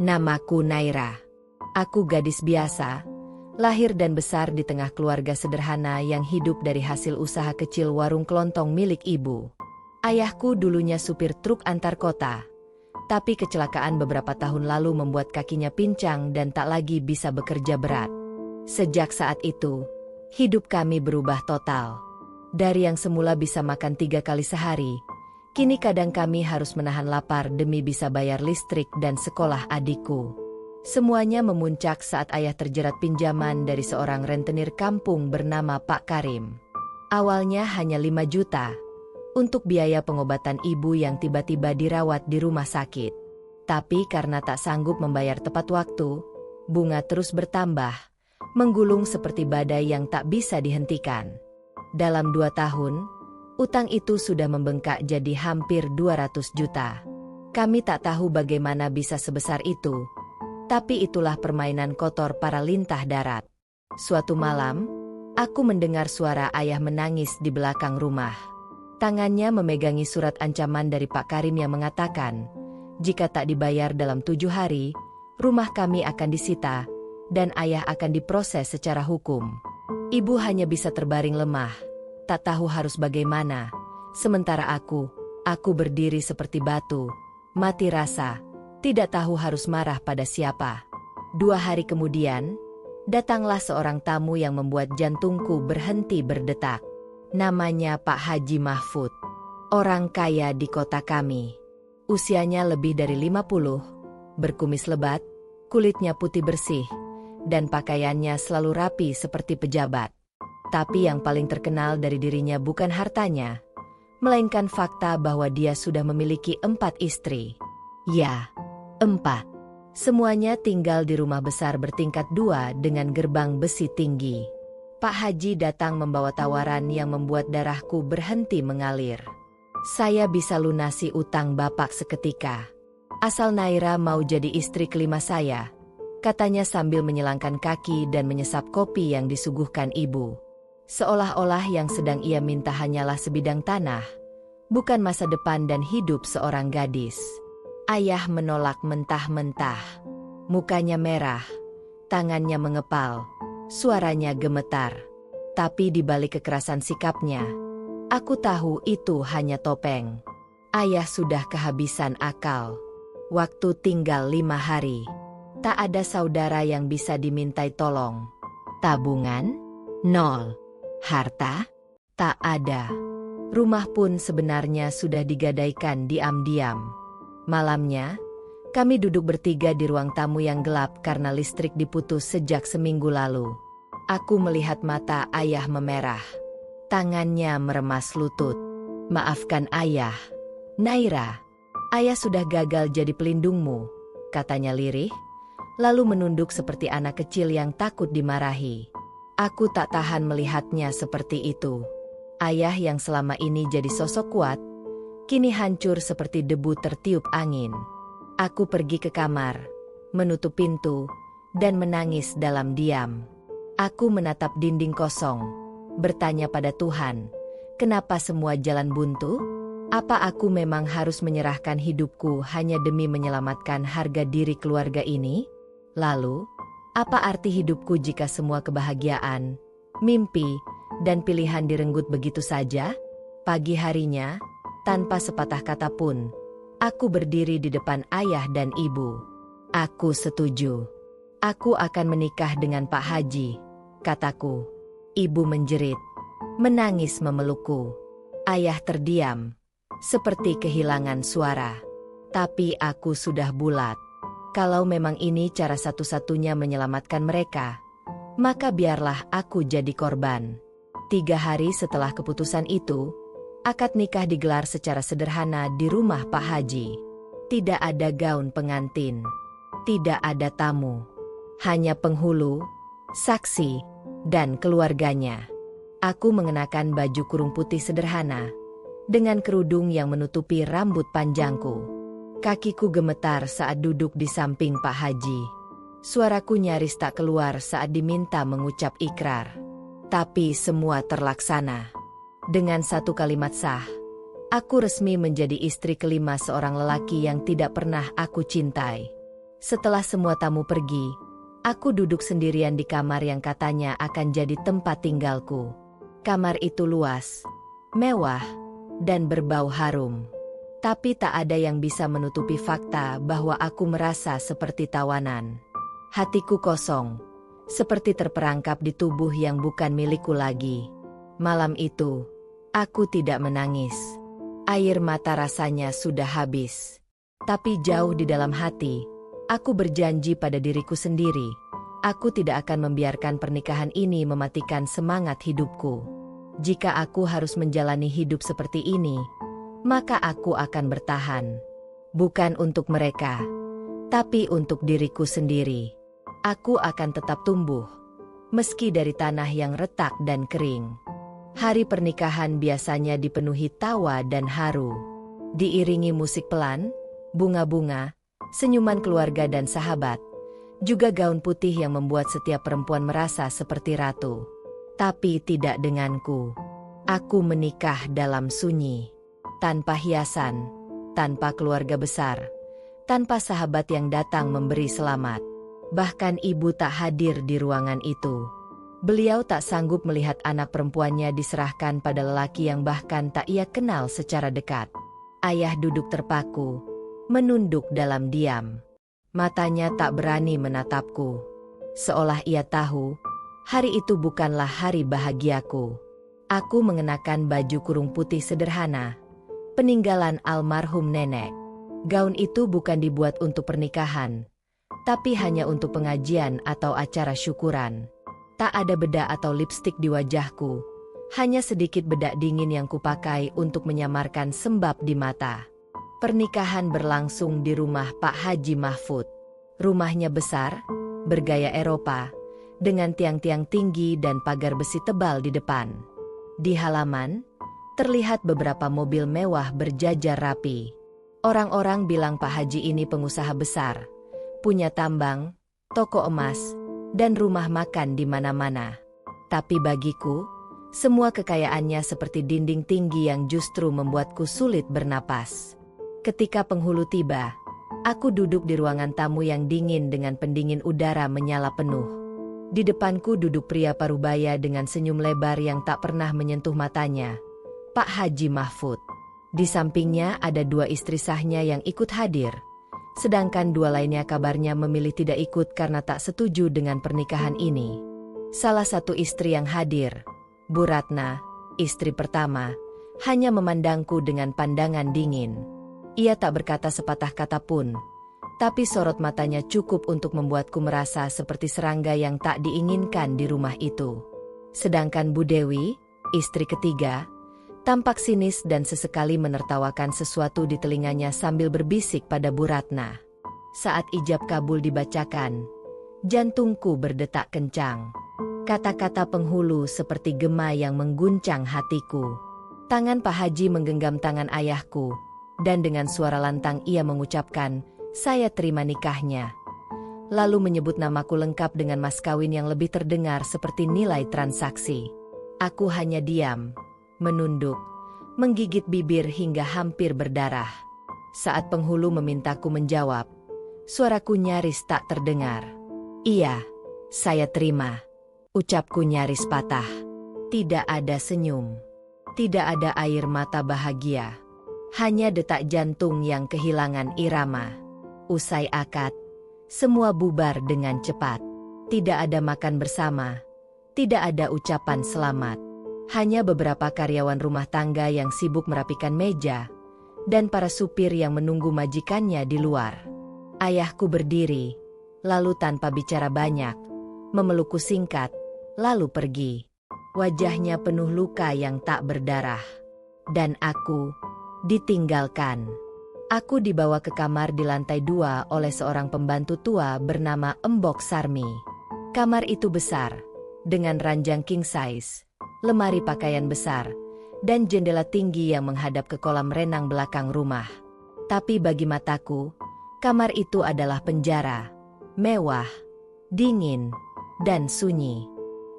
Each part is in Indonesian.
Namaku Naira. Aku gadis biasa, lahir dan besar di tengah keluarga sederhana yang hidup dari hasil usaha kecil warung kelontong milik ibu. Ayahku dulunya supir truk antar kota, tapi kecelakaan beberapa tahun lalu membuat kakinya pincang dan tak lagi bisa bekerja berat. Sejak saat itu, hidup kami berubah total. Dari yang semula bisa makan 3 kali sehari, kini kadang kami harus menahan lapar demi bisa bayar listrik dan sekolah adikku. Semuanya memuncak saat ayah terjerat pinjaman dari seorang rentenir kampung bernama Pak Karim. Awalnya hanya 5 juta untuk biaya pengobatan ibu yang tiba-tiba dirawat di rumah sakit. Tapi karena tak sanggup membayar tepat waktu, bunga terus bertambah, menggulung seperti badai yang tak bisa dihentikan. Dalam 2 tahun, utang itu sudah membengkak jadi hampir 200 juta. Kami tak tahu bagaimana bisa sebesar itu, tapi itulah permainan kotor para lintah darat. Suatu malam, aku mendengar suara ayah menangis di belakang rumah. Tangannya memegangi surat ancaman dari Pak Karim yang mengatakan, jika tak dibayar dalam 7 hari, rumah kami akan disita, dan ayah akan diproses secara hukum. Ibu hanya bisa terbaring lemah, tak tahu harus bagaimana. Sementara aku berdiri seperti batu, mati rasa, tidak tahu harus marah pada siapa. 2 hari kemudian, datanglah seorang tamu yang membuat jantungku berhenti berdetak. Namanya Pak Haji Mahfud, orang kaya di kota kami. Usianya lebih dari 50, berkumis lebat, kulitnya putih bersih, dan pakaiannya selalu rapi seperti pejabat. Tapi yang paling terkenal dari dirinya bukan hartanya, melainkan fakta bahwa dia sudah memiliki 4 istri. Ya, 4. Semuanya tinggal di rumah besar bertingkat 2 dengan gerbang besi tinggi. Pak Haji datang membawa tawaran yang membuat darahku berhenti mengalir. Saya bisa lunasi utang bapak seketika. Asal Naira mau jadi istri kelima saya, katanya sambil menyilangkan kaki dan menyesap kopi yang disuguhkan ibu. Seolah-olah yang sedang ia minta hanyalah sebidang tanah, bukan masa depan dan hidup seorang gadis. Ayah menolak mentah-mentah. Mukanya merah, tangannya mengepal, suaranya gemetar. Tapi di balik kekerasan sikapnya, aku tahu itu hanya topeng. Ayah sudah kehabisan akal. Waktu tinggal 5 hari. Tak ada saudara yang bisa dimintai tolong. Tabungan? 0. Harta? Tak ada. Rumah pun sebenarnya sudah digadaikan diam-diam. Malamnya, kami duduk bertiga di ruang tamu yang gelap karena listrik diputus sejak seminggu lalu. Aku melihat mata ayah memerah. Tangannya meremas lutut. Maafkan ayah. Naira, ayah sudah gagal jadi pelindungmu, katanya lirih, lalu menunduk seperti anak kecil yang takut dimarahi. Aku tak tahan melihatnya seperti itu. Ayah yang selama ini jadi sosok kuat, kini hancur seperti debu tertiup angin. Aku pergi ke kamar, menutup pintu, dan menangis dalam diam. Aku menatap dinding kosong, bertanya pada Tuhan, kenapa semua jalan buntu? Apa aku memang harus menyerahkan hidupku hanya demi menyelamatkan harga diri keluarga ini? Lalu, apa arti hidupku jika semua kebahagiaan, mimpi, dan pilihan direnggut begitu saja? Pagi harinya, tanpa sepatah kata pun, aku berdiri di depan ayah dan ibu. Aku setuju. Aku akan menikah dengan Pak Haji, kataku. Ibu menjerit, menangis memelukku. Ayah terdiam, seperti kehilangan suara. Tapi aku sudah bulat. Kalau memang ini cara satu-satunya menyelamatkan mereka, maka biarlah aku jadi korban. 3 hari setelah keputusan itu, akad nikah digelar secara sederhana di rumah Pak Haji. Tidak ada gaun pengantin, tidak ada tamu, hanya penghulu, saksi, dan keluarganya. Aku mengenakan baju kurung putih sederhana, dengan kerudung yang menutupi rambut panjangku. Kakiku gemetar saat duduk di samping Pak Haji. Suaraku nyaris tak keluar saat diminta mengucap ikrar. Tapi semua terlaksana. Dengan 1 kalimat sah, aku resmi menjadi istri kelima seorang lelaki yang tidak pernah aku cintai. Setelah semua tamu pergi, aku duduk sendirian di kamar yang katanya akan jadi tempat tinggalku. Kamar itu luas, mewah, dan berbau harum. Tapi tak ada yang bisa menutupi fakta bahwa aku merasa seperti tawanan. Hatiku kosong, seperti terperangkap di tubuh yang bukan milikku lagi. Malam itu, aku tidak menangis. Air mata rasanya sudah habis. Tapi jauh di dalam hati, aku berjanji pada diriku sendiri, aku tidak akan membiarkan pernikahan ini mematikan semangat hidupku. Jika aku harus menjalani hidup seperti ini, maka aku akan bertahan. Bukan untuk mereka, tapi untuk diriku sendiri. Aku akan tetap tumbuh, meski dari tanah yang retak dan kering. Hari pernikahan biasanya dipenuhi tawa dan haru. Diiringi musik pelan, bunga-bunga, senyuman keluarga dan sahabat, juga gaun putih yang membuat setiap perempuan merasa seperti ratu. Tapi tidak denganku. Aku menikah dalam sunyi. Tanpa hiasan, tanpa keluarga besar, tanpa sahabat yang datang memberi selamat. Bahkan ibu tak hadir di ruangan itu. Beliau tak sanggup melihat anak perempuannya diserahkan pada lelaki yang bahkan tak ia kenal secara dekat. Ayah duduk terpaku, menunduk dalam diam. Matanya tak berani menatapku. Seolah ia tahu, hari itu bukanlah hari bahagiaku. Aku mengenakan baju kurung putih sederhana, peninggalan almarhum nenek. Gaun itu bukan dibuat untuk pernikahan, tapi hanya untuk pengajian atau acara syukuran. Tak ada bedak atau lipstik di wajahku, hanya sedikit bedak dingin yang kupakai untuk menyamarkan sembab di mata. Pernikahan berlangsung di rumah Pak Haji Mahfud. Rumahnya besar, bergaya Eropa, dengan tiang-tiang tinggi dan pagar besi tebal di depan. Di halaman, terlihat beberapa mobil mewah berjajar rapi. Orang-orang bilang Pak Haji ini pengusaha besar, punya tambang, toko emas, dan rumah makan di mana-mana. Tapi bagiku, semua kekayaannya seperti dinding tinggi yang justru membuatku sulit bernapas. Ketika penghulu tiba, aku duduk di ruangan tamu yang dingin dengan pendingin udara menyala penuh. Di depanku duduk pria parubaya dengan senyum lebar yang tak pernah menyentuh matanya, Pak Haji Mahfud. Di sampingnya ada dua istri sahnya yang ikut hadir, sedangkan dua lainnya kabarnya memilih tidak ikut karena tak setuju dengan pernikahan ini. Salah satu istri yang hadir, Bu Ratna, istri pertama, hanya memandangku dengan pandangan dingin. Ia tak berkata sepatah kata pun, tapi sorot matanya cukup untuk membuatku merasa seperti serangga yang tak diinginkan di rumah itu. Sedangkan Bu Dewi, istri ketiga, tampak sinis dan sesekali menertawakan sesuatu di telinganya sambil berbisik pada Bu Ratna. Saat ijab kabul dibacakan, jantungku berdetak kencang. Kata-kata penghulu seperti gema yang mengguncang hatiku. Tangan Pak Haji menggenggam tangan ayahku, dan dengan suara lantang ia mengucapkan, "Saya terima nikahnya." Lalu menyebut namaku lengkap dengan mas kawin yang lebih terdengar seperti nilai transaksi. Aku hanya diam, menunduk, menggigit bibir hingga hampir berdarah. Saat penghulu memintaku menjawab, suaraku nyaris tak terdengar. "Iya, saya terima." Ucapku nyaris patah. Tidak ada senyum. Tidak ada air mata bahagia. Hanya detak jantung yang kehilangan irama. Usai akad, semua bubar dengan cepat. Tidak ada makan bersama. Tidak ada ucapan selamat. Hanya beberapa karyawan rumah tangga yang sibuk merapikan meja, dan para supir yang menunggu majikannya di luar. Ayahku berdiri, lalu tanpa bicara banyak, memelukku singkat, lalu pergi. Wajahnya penuh luka yang tak berdarah. Dan aku ditinggalkan. Aku dibawa ke kamar di lantai 2 oleh seorang pembantu tua bernama Embok Sarmi. Kamar itu besar, dengan ranjang king size, lemari pakaian besar, dan jendela tinggi yang menghadap ke kolam renang belakang rumah. Tapi bagi mataku, kamar itu adalah penjara, mewah, dingin, dan sunyi.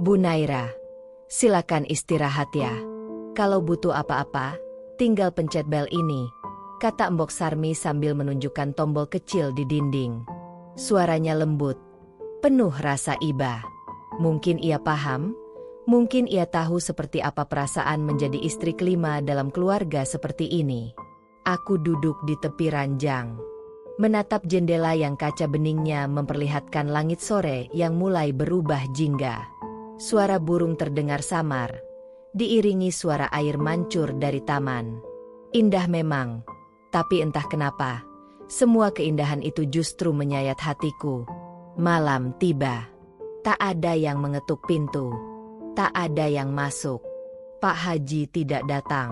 "Bu Naira, silakan istirahat ya. Kalau butuh apa-apa, tinggal pencet bel ini," kata Embok Sarmi sambil menunjukkan tombol kecil di dinding. Suaranya lembut, penuh rasa iba. Mungkin ia paham, mungkin ia tahu seperti apa perasaan menjadi istri kelima dalam keluarga seperti ini. Aku duduk di tepi ranjang, menatap jendela yang kaca beningnya memperlihatkan langit sore yang mulai berubah jingga. Suara burung terdengar samar, diiringi suara air mancur dari taman. Indah memang, tapi entah kenapa, semua keindahan itu justru menyayat hatiku. Malam tiba. Tak ada yang mengetuk pintu. Tak ada yang masuk. Pak Haji tidak datang.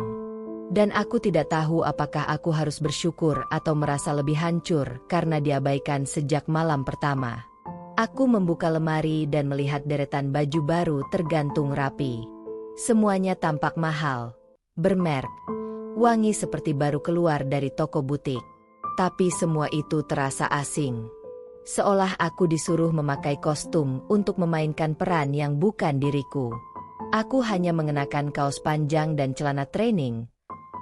Dan aku tidak tahu apakah aku harus bersyukur atau merasa lebih hancur karena diabaikan sejak malam pertama. Aku membuka lemari dan melihat deretan baju baru tergantung rapi. Semuanya tampak mahal, bermerek, wangi seperti baru keluar dari toko butik. Tapi semua itu terasa asing. Seolah aku disuruh memakai kostum untuk memainkan peran yang bukan diriku. Aku hanya mengenakan kaos panjang dan celana training,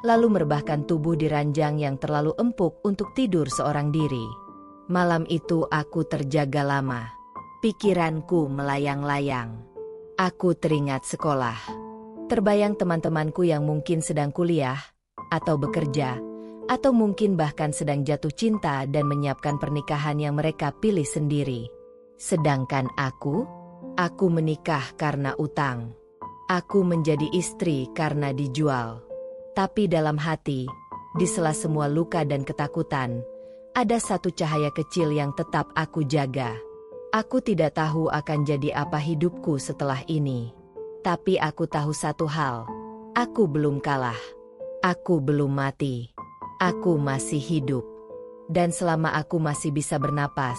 lalu merebahkan tubuh di ranjang yang terlalu empuk untuk tidur seorang diri. Malam itu aku terjaga lama. Pikiranku melayang-layang. Aku teringat sekolah. Terbayang teman-temanku yang mungkin sedang kuliah, atau bekerja, atau mungkin bahkan sedang jatuh cinta dan menyiapkan pernikahan yang mereka pilih sendiri. Sedangkan aku menikah karena utang. Aku menjadi istri karena dijual. Tapi dalam hati, di sela semua luka dan ketakutan, ada satu cahaya kecil yang tetap aku jaga. Aku tidak tahu akan jadi apa hidupku setelah ini. Tapi aku tahu satu hal, aku belum kalah. Aku belum mati. Aku masih hidup. Dan selama aku masih bisa bernapas,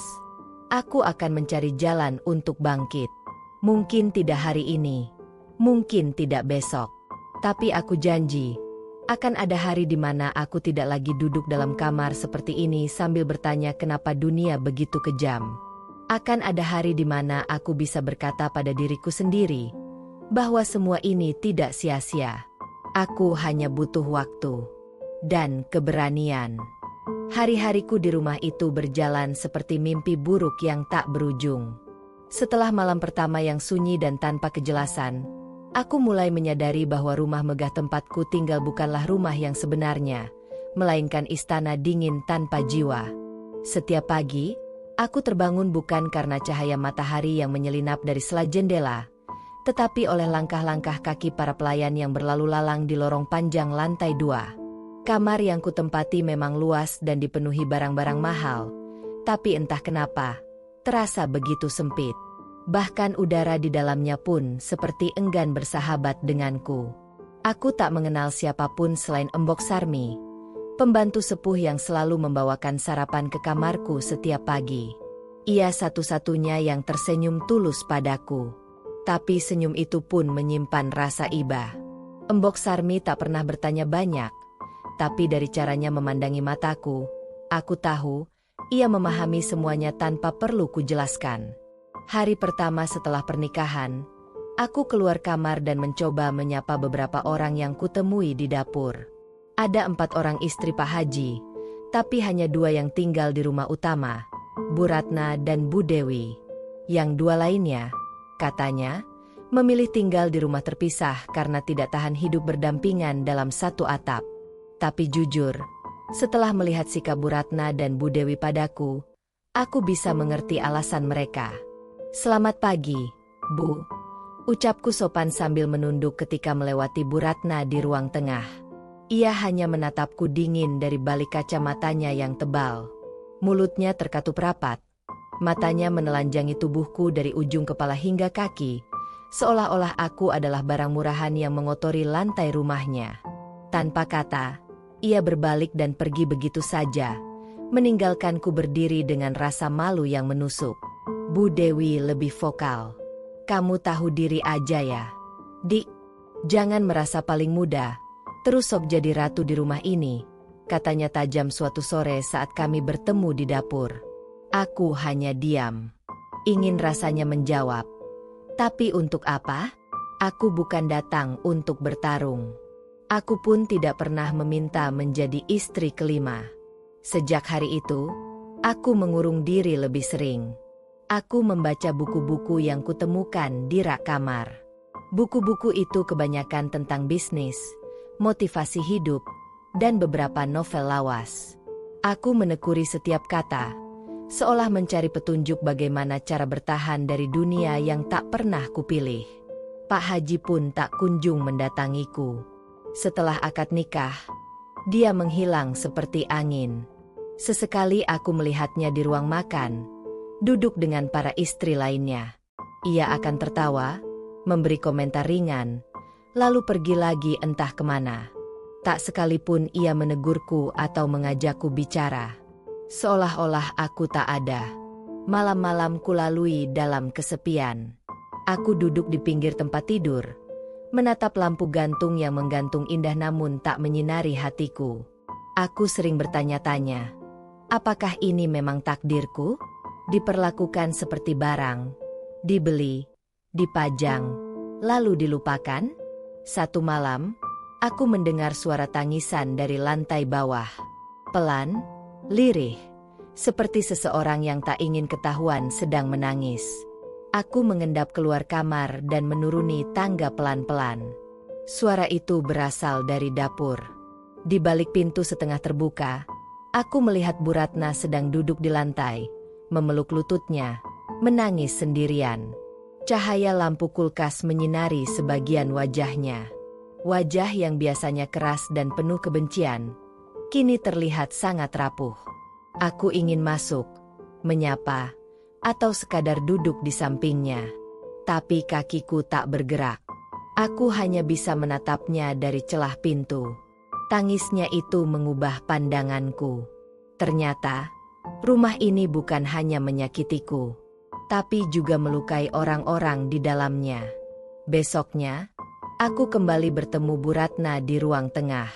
aku akan mencari jalan untuk bangkit. Mungkin tidak hari ini, mungkin tidak besok. Tapi aku janji, akan ada hari di mana aku tidak lagi duduk dalam kamar seperti ini sambil bertanya kenapa dunia begitu kejam. Akan ada hari di mana aku bisa berkata pada diriku sendiri, bahwa semua ini tidak sia-sia. Aku hanya butuh waktu dan keberanian. Hari-hariku di rumah itu berjalan seperti mimpi buruk yang tak berujung. Setelah malam pertama yang sunyi dan tanpa kejelasan, aku mulai menyadari bahwa rumah megah tempatku tinggal bukanlah rumah yang sebenarnya, melainkan istana dingin tanpa jiwa. Setiap pagi, aku terbangun bukan karena cahaya matahari yang menyelinap dari sela jendela, tetapi oleh langkah-langkah kaki para pelayan yang berlalu lalang di lorong panjang lantai 2. Kamar yang kutempati memang luas dan dipenuhi barang-barang mahal, tapi entah kenapa, terasa begitu sempit. Bahkan udara di dalamnya pun seperti enggan bersahabat denganku. Aku tak mengenal siapapun selain Embok Sarmi, pembantu sepuh yang selalu membawakan sarapan ke kamarku setiap pagi. Ia satu-satunya yang tersenyum tulus padaku. Tapi senyum itu pun menyimpan rasa iba. Embok Sarmi tak pernah bertanya banyak, tapi dari caranya memandangi mataku, aku tahu, ia memahami semuanya tanpa perlu kujelaskan. Hari pertama setelah pernikahan, aku keluar kamar dan mencoba menyapa beberapa orang yang kutemui di dapur. Ada 4 orang istri Pak Haji, tapi hanya 2 yang tinggal di rumah utama, Bu Ratna dan Bu Dewi. Yang 2 lainnya, katanya, memilih tinggal di rumah terpisah karena tidak tahan hidup berdampingan dalam satu atap. Tapi jujur, setelah melihat sikap Bu Ratna dan Bu Dewi padaku, aku bisa mengerti alasan mereka. "Selamat pagi, Bu," ucapku sopan sambil menunduk ketika melewati Bu Ratna di ruang tengah. Ia hanya menatapku dingin dari balik kacamatanya yang tebal. Mulutnya terkatup rapat. Matanya menelanjangi tubuhku dari ujung kepala hingga kaki, seolah-olah aku adalah barang murahan yang mengotori lantai rumahnya. Tanpa kata, ia berbalik dan pergi begitu saja, meninggalkanku berdiri dengan rasa malu yang menusuk. Bu Dewi lebih vokal. "Kamu tahu diri aja ya, Dik. Jangan merasa paling muda, terus sok jadi ratu di rumah ini," katanya tajam suatu sore saat kami bertemu di dapur. Aku hanya diam. Ingin rasanya menjawab. Tapi untuk apa? Aku bukan datang untuk bertarung. Aku pun tidak pernah meminta menjadi istri kelima. Sejak hari itu, Aku mengurung diri lebih sering. Aku membaca buku-buku yang kutemukan di rak kamar. Buku-buku itu kebanyakan tentang bisnis, motivasi hidup, dan beberapa novel lawas. Aku menekuni setiap kata, seolah mencari petunjuk bagaimana cara bertahan dari dunia yang tak pernah kupilih. Pak Haji pun tak kunjung mendatangiku. Setelah akad nikah, dia menghilang seperti angin. Sesekali aku melihatnya di ruang makan, duduk dengan para istri lainnya. Ia akan tertawa, memberi komentar ringan, lalu pergi lagi entah kemana. Tak sekalipun ia menegurku atau mengajakku bicara. Seolah-olah aku tak ada. Malam-malam kulalui dalam kesepian. Aku duduk di pinggir tempat tidur, menatap lampu gantung yang menggantung indah namun tak menyinari hatiku. Aku sering bertanya-tanya, apakah ini memang takdirku? Diperlakukan seperti barang, dibeli, dipajang, lalu dilupakan? Satu malam, aku mendengar suara tangisan dari lantai bawah. Pelan, lirih, seperti seseorang yang tak ingin ketahuan sedang menangis. Aku mengendap keluar kamar dan menuruni tangga pelan-pelan. Suara itu berasal dari dapur. Di balik pintu setengah terbuka, aku melihat Bu Ratna sedang duduk di lantai, memeluk lututnya, menangis sendirian. Cahaya lampu kulkas menyinari sebagian wajahnya. Wajah yang biasanya keras dan penuh kebencian, kini terlihat sangat rapuh. Aku ingin masuk, menyapa, atau sekadar duduk di sampingnya. Tapi kakiku tak bergerak. Aku hanya bisa menatapnya dari celah pintu. Tangisnya itu mengubah pandanganku. Ternyata, rumah ini bukan hanya menyakitiku, tapi juga melukai orang-orang di dalamnya. Besoknya, aku kembali bertemu Bu Ratna di ruang tengah.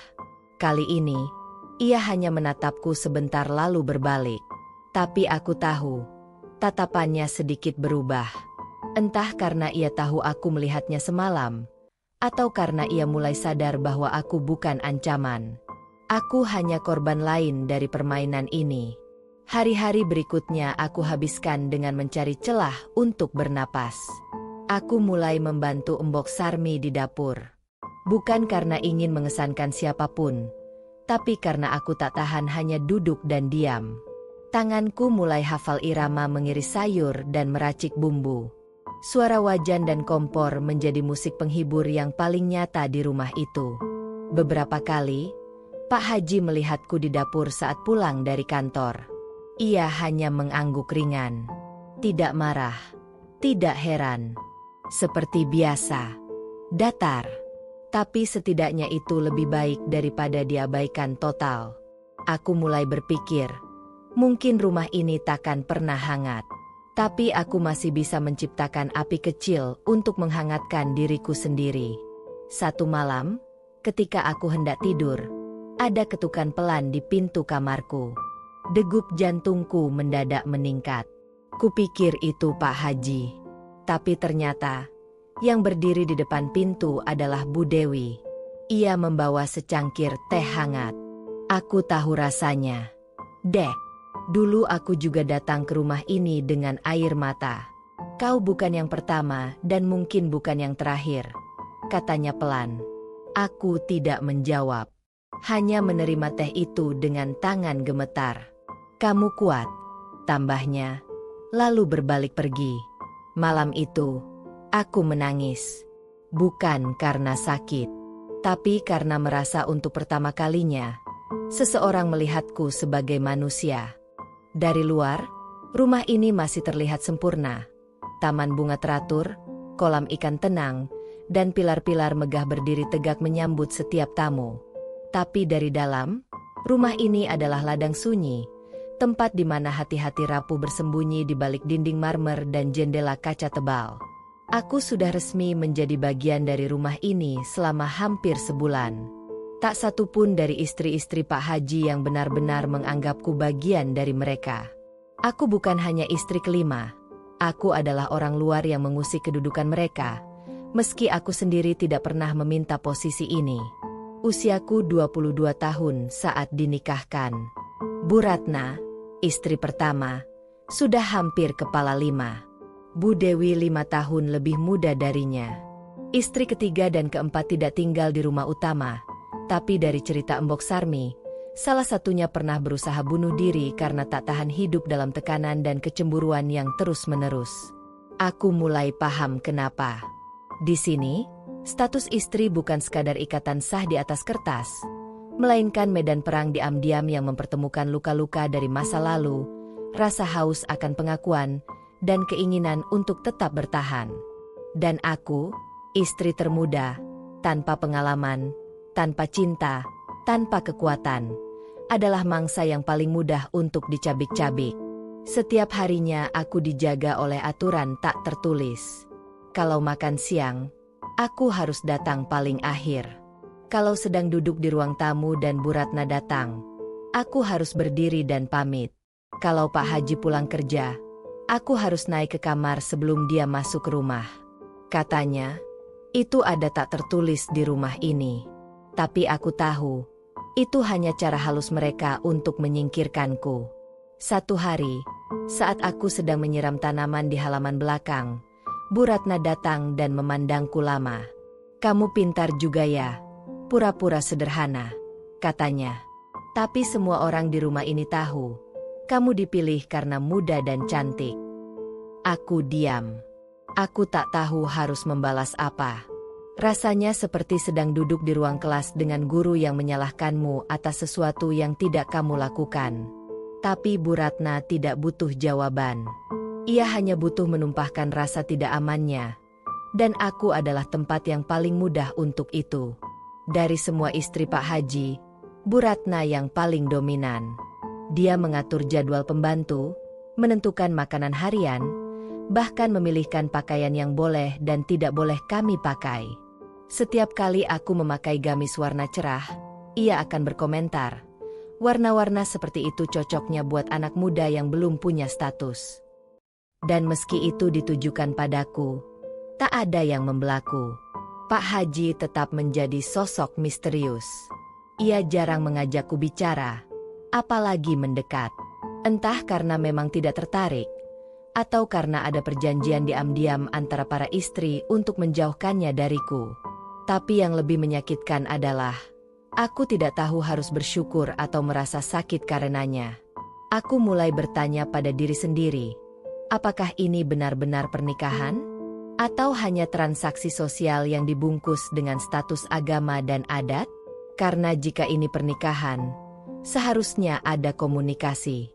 Kali ini, ia hanya menatapku sebentar lalu berbalik. Tapi aku tahu, tatapannya sedikit berubah. Entah karena ia tahu aku melihatnya semalam, atau karena ia mulai sadar bahwa aku bukan ancaman. Aku hanya korban lain dari permainan ini. Hari-hari berikutnya aku habiskan dengan mencari celah untuk bernapas. Aku mulai membantu Embok Sarmi di dapur. Bukan karena ingin mengesankan siapapun, tapi karena aku tak tahan hanya duduk dan diam. Tanganku mulai hafal irama mengiris sayur dan meracik bumbu. Suara wajan dan kompor menjadi musik penghibur yang paling nyata di rumah itu. Beberapa kali, Pak Haji melihatku di dapur saat pulang dari kantor. Ia hanya mengangguk ringan. Tidak marah, tidak heran. Seperti biasa, datar. Tapi setidaknya itu lebih baik daripada diabaikan total. Aku mulai berpikir, mungkin rumah ini takkan pernah hangat. Tapi aku masih bisa menciptakan api kecil untuk menghangatkan diriku sendiri. Satu malam, ketika aku hendak tidur, ada ketukan pelan di pintu kamarku. Degup jantungku mendadak meningkat. Kupikir itu Pak Haji. Tapi ternyata, yang berdiri di depan pintu adalah Bu Dewi. Ia membawa secangkir teh hangat. Aku tahu rasanya. Dek. Dulu aku juga datang ke rumah ini dengan air mata. Kau bukan yang pertama dan mungkin bukan yang terakhir, katanya pelan. Aku tidak menjawab, hanya menerima teh itu dengan tangan gemetar. Kamu kuat, tambahnya, lalu berbalik pergi. Malam itu, aku menangis. Bukan karena sakit, tapi karena merasa untuk pertama kalinya, seseorang melihatku sebagai manusia. Dari luar, rumah ini masih terlihat sempurna. Taman bunga teratur, kolam ikan tenang, dan pilar-pilar megah berdiri tegak menyambut setiap tamu. Tapi dari dalam, rumah ini adalah ladang sunyi, tempat di mana hati-hati rapuh bersembunyi di balik dinding marmer dan jendela kaca tebal. Aku sudah resmi menjadi bagian dari rumah ini selama hampir sebulan. Tak satu pun dari istri-istri Pak Haji yang benar-benar menganggapku bagian dari mereka. Aku bukan hanya istri kelima. Aku adalah orang luar yang mengusik kedudukan mereka, meski aku sendiri tidak pernah meminta posisi ini. Usiaku 22 tahun saat dinikahkan. Bu Ratna, Istri pertama, sudah hampir kepala 5. Bu Dewi 5 tahun lebih muda darinya. Istri ketiga dan keempat tidak tinggal di rumah utama, tapi dari cerita Embok Sarmi, salah satunya pernah berusaha bunuh diri karena tak tahan hidup dalam tekanan dan kecemburuan yang terus-menerus. Aku mulai paham kenapa. Di sini, status istri bukan sekadar ikatan sah di atas kertas, melainkan medan perang diam-diam yang mempertemukan luka-luka dari masa lalu, rasa haus akan pengakuan, dan keinginan untuk tetap bertahan. Dan aku, istri termuda, tanpa pengalaman, tanpa cinta, tanpa kekuatan, adalah mangsa yang paling mudah untuk dicabik-cabik. Setiap harinya aku dijaga oleh aturan tak tertulis. Kalau makan siang, aku harus datang paling akhir. Kalau sedang duduk di ruang tamu dan Bu Ratna datang, aku harus berdiri dan pamit. Kalau Pak Haji pulang kerja, aku harus naik ke kamar sebelum dia masuk ke rumah. Katanya, itu ada tak tertulis di rumah ini. Tapi aku tahu, itu hanya cara halus mereka untuk menyingkirkanku. Satu hari, saat aku sedang menyiram tanaman di halaman belakang, Bu Ratna datang dan memandangku lama. "Kamu pintar juga ya, pura-pura sederhana," katanya. "Tapi semua orang di rumah ini tahu, kamu dipilih karena muda dan cantik." Aku diam. Aku tak tahu harus membalas apa. Rasanya seperti sedang duduk di ruang kelas dengan guru yang menyalahkanmu atas sesuatu yang tidak kamu lakukan. Tapi Bu Ratna tidak butuh jawaban. Ia hanya butuh menumpahkan rasa tidak amannya. Dan aku adalah tempat yang paling mudah untuk itu. Dari semua istri Pak Haji, Bu Ratna yang paling dominan. Dia mengatur jadwal pembantu, menentukan makanan harian, bahkan memilihkan pakaian yang boleh dan tidak boleh kami pakai. Setiap kali aku memakai gamis warna cerah, ia akan berkomentar, "Warna-warna seperti itu cocoknya buat anak muda yang belum punya status." Dan meski itu ditujukan padaku, tak ada yang membelaku. Pak Haji tetap menjadi sosok misterius. Ia jarang mengajakku bicara, apalagi mendekat. Entah karena memang tidak tertarik, atau karena ada perjanjian diam-diam antara para istri untuk menjauhkannya dariku. Tapi yang lebih menyakitkan adalah, aku tidak tahu harus bersyukur atau merasa sakit karenanya. Aku mulai bertanya pada diri sendiri, apakah ini benar-benar pernikahan? Atau hanya transaksi sosial yang dibungkus dengan status agama dan adat? Karena jika ini pernikahan, seharusnya ada komunikasi.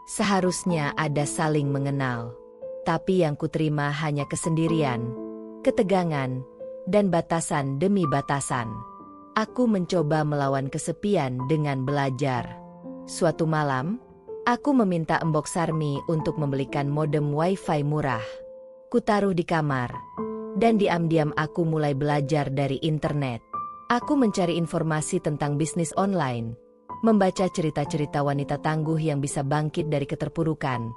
Seharusnya ada saling mengenal. Tapi yang kuterima hanya kesendirian, ketegangan, dan batasan demi batasan. Aku mencoba melawan kesepian dengan belajar. Suatu malam, aku meminta Embok Sarmi untuk membelikan modem wifi murah. Kutaruh di kamar, dan diam-diam aku mulai belajar dari internet. Aku mencari informasi tentang bisnis online, membaca cerita-cerita wanita tangguh yang bisa bangkit dari keterpurukan,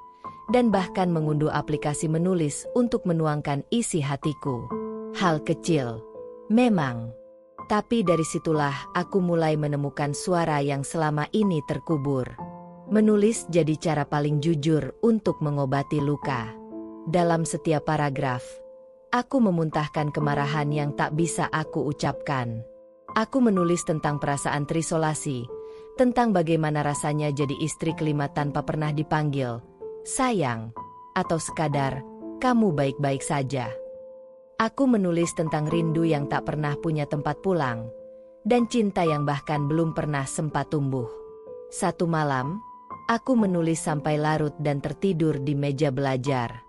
dan bahkan mengunduh aplikasi menulis untuk menuangkan isi hatiku. Hal kecil, memang. Tapi dari situlah aku mulai menemukan suara yang selama ini terkubur. Menulis jadi cara paling jujur untuk mengobati luka. Dalam setiap paragraf, aku memuntahkan kemarahan yang tak bisa aku ucapkan. Aku menulis tentang perasaan terisolasi, tentang bagaimana rasanya jadi istri kelima tanpa pernah dipanggil sayang, atau sekadar, "Kamu baik-baik saja." Aku menulis tentang rindu yang tak pernah punya tempat pulang, dan cinta yang bahkan belum pernah sempat tumbuh. Satu malam, aku menulis sampai larut dan tertidur di meja belajar.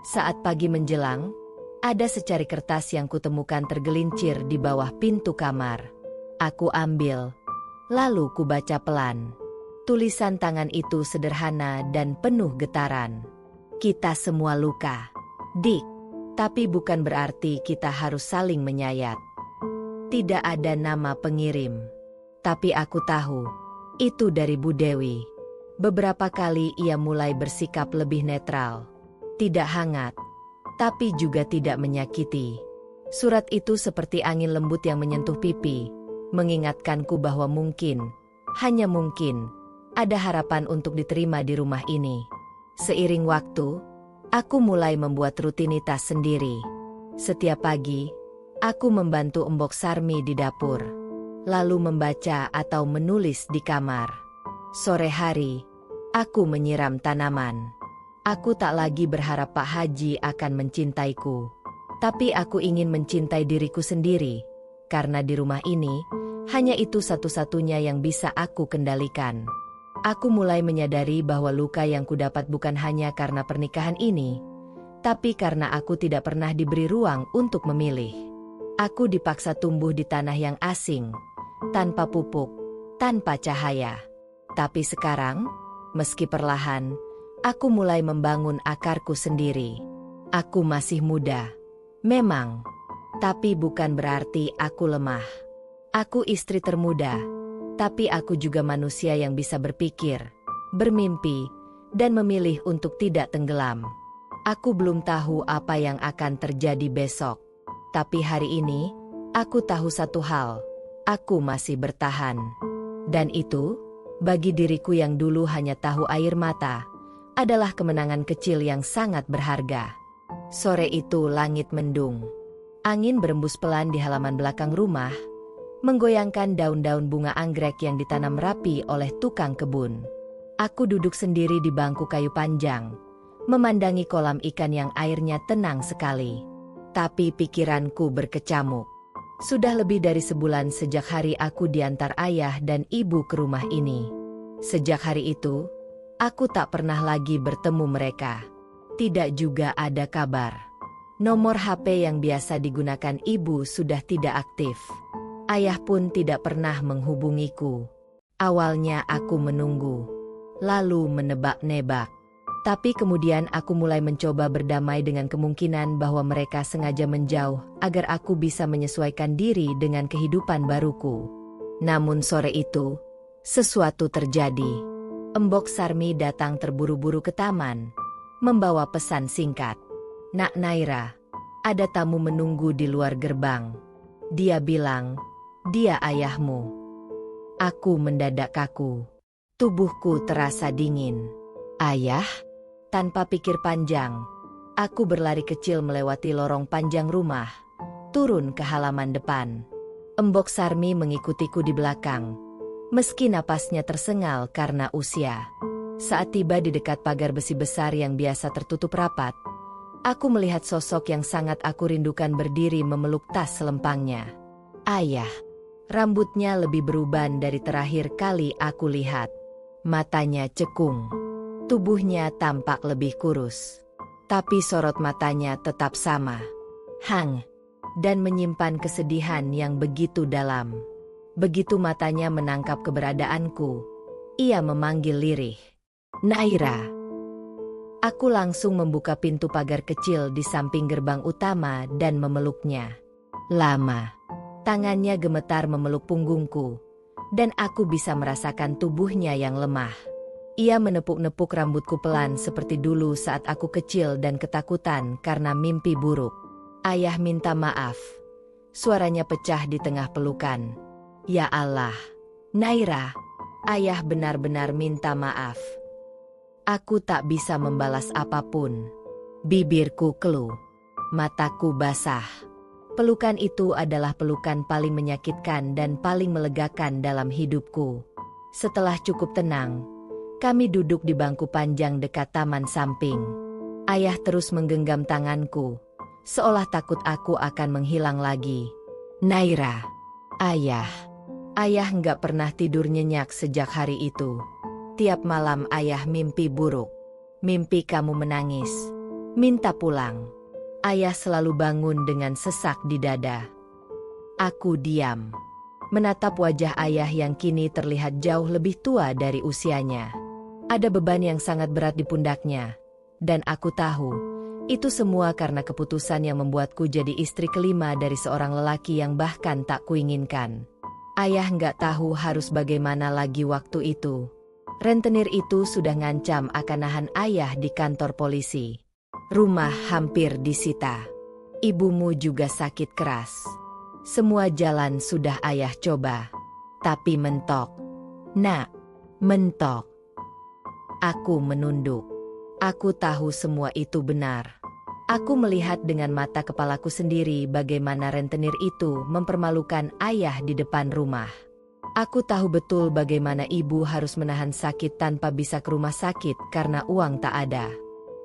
Saat pagi menjelang, ada secari kertas yang kutemukan tergelincir di bawah pintu kamar. Aku ambil, lalu kubaca pelan. Tulisan tangan itu sederhana dan penuh getaran. "Kita semua luka, Dik. Tapi bukan berarti kita harus saling menyayat." Tidak ada nama pengirim. Tapi aku tahu, itu dari Bu Dewi. Beberapa kali ia mulai bersikap lebih netral. Tidak hangat, tapi juga tidak menyakiti. Surat itu seperti angin lembut yang menyentuh pipi, mengingatkanku bahwa mungkin, hanya mungkin, Ada harapan untuk diterima di rumah ini. Seiring waktu, aku mulai membuat rutinitas sendiri. Setiap pagi, aku membantu Embok Sarmi di dapur, lalu membaca atau menulis di kamar. Sore hari, aku menyiram tanaman. Aku tak lagi berharap Pak Haji akan mencintaiku, tapi aku ingin mencintai diriku sendiri, karena di rumah ini, hanya itu satu-satunya yang bisa aku kendalikan. Aku mulai menyadari bahwa luka yang kudapat bukan hanya karena pernikahan ini, tapi karena aku tidak pernah diberi ruang untuk memilih. Aku dipaksa tumbuh di tanah yang asing, tanpa pupuk, tanpa cahaya. Tapi sekarang, meski perlahan, aku mulai membangun akarku sendiri. Aku masih muda, memang, tapi bukan berarti aku lemah. Aku istri termuda, tapi aku juga manusia yang bisa berpikir, bermimpi, dan memilih untuk tidak tenggelam. Aku belum tahu apa yang akan terjadi besok, tapi hari ini, aku tahu satu hal, aku masih bertahan. Dan itu, bagi diriku yang dulu hanya tahu air mata, adalah kemenangan kecil yang sangat berharga. Sore itu langit mendung. Angin berembus pelan di halaman belakang rumah, menggoyangkan daun-daun bunga anggrek yang ditanam rapi oleh tukang kebun. Aku duduk sendiri di bangku kayu panjang, memandangi kolam ikan yang airnya tenang sekali. Tapi pikiranku berkecamuk. Sudah lebih dari sebulan sejak hari aku diantar ayah dan ibu ke rumah ini. Sejak hari itu, aku tak pernah lagi bertemu mereka. Tidak juga ada kabar. Nomor HP yang biasa digunakan ibu sudah tidak aktif. Ayah pun tidak pernah menghubungiku. Awalnya aku menunggu, lalu menebak-nebak. Tapi kemudian aku mulai mencoba berdamai dengan kemungkinan bahwa mereka sengaja menjauh agar aku bisa menyesuaikan diri dengan kehidupan baruku. Namun sore itu, sesuatu terjadi. Embok Sarmi datang terburu-buru ke taman, membawa pesan singkat. "Nak Naira, ada tamu menunggu di luar gerbang. Dia bilang, dia ayahmu." Aku mendadak kaku. Tubuhku terasa dingin. Ayah? Tanpa pikir panjang, aku berlari kecil melewati lorong panjang rumah, turun ke halaman depan. Embok Sarmi mengikutiku di belakang, meski napasnya tersengal karena usia. Saat tiba di dekat pagar besi besar yang biasa tertutup rapat, aku melihat sosok yang sangat aku rindukan berdiri memeluk tas selempangnya. Ayah. Rambutnya lebih beruban dari terakhir kali aku lihat. Matanya cekung. Tubuhnya tampak lebih kurus. Tapi sorot matanya tetap sama. Hang. Dan menyimpan kesedihan yang begitu dalam. Begitu matanya menangkap keberadaanku, ia memanggil lirih. "Naira." Aku langsung membuka pintu pagar kecil di samping gerbang utama dan memeluknya. Lama. Tangannya gemetar memeluk punggungku, dan aku bisa merasakan tubuhnya yang lemah. Ia menepuk-nepuk rambutku pelan seperti dulu saat aku kecil dan ketakutan karena mimpi buruk. "Ayah minta maaf." Suaranya pecah di tengah pelukan. "Ya Allah, Naira, ayah benar-benar minta maaf." Aku tak bisa membalas apapun. Bibirku keluh, mataku basah. Pelukan itu adalah pelukan paling menyakitkan dan paling melegakan dalam hidupku. Setelah cukup tenang, kami duduk di bangku panjang dekat taman samping. Ayah terus menggenggam tanganku, seolah takut aku akan menghilang lagi. "Naira." "Ayah." Ayah nggak pernah tidur nyenyak sejak hari itu. Tiap malam ayah mimpi buruk. Mimpi kamu menangis, minta pulang. Ayah selalu bangun dengan sesak di dada. Aku diam, menatap wajah ayah yang kini terlihat jauh lebih tua dari usianya. Ada beban yang sangat berat di pundaknya, dan aku tahu, itu semua karena keputusan yang membuatku jadi istri kelima dari seorang lelaki yang bahkan tak kuinginkan. Ayah nggak tahu harus bagaimana lagi waktu itu. Rentenir itu sudah ngancam akan nahan ayah di kantor polisi. Rumah hampir disita. Ibumu juga sakit keras. Semua jalan sudah ayah coba, tapi mentok. "Nak, Mentok. Aku menunduk. Aku tahu semua itu benar. Aku melihat dengan mata kepalaku sendiri bagaimana rentenir itu mempermalukan ayah di depan rumah. Aku tahu betul bagaimana ibu harus menahan sakit tanpa bisa ke rumah sakit karena uang tak ada.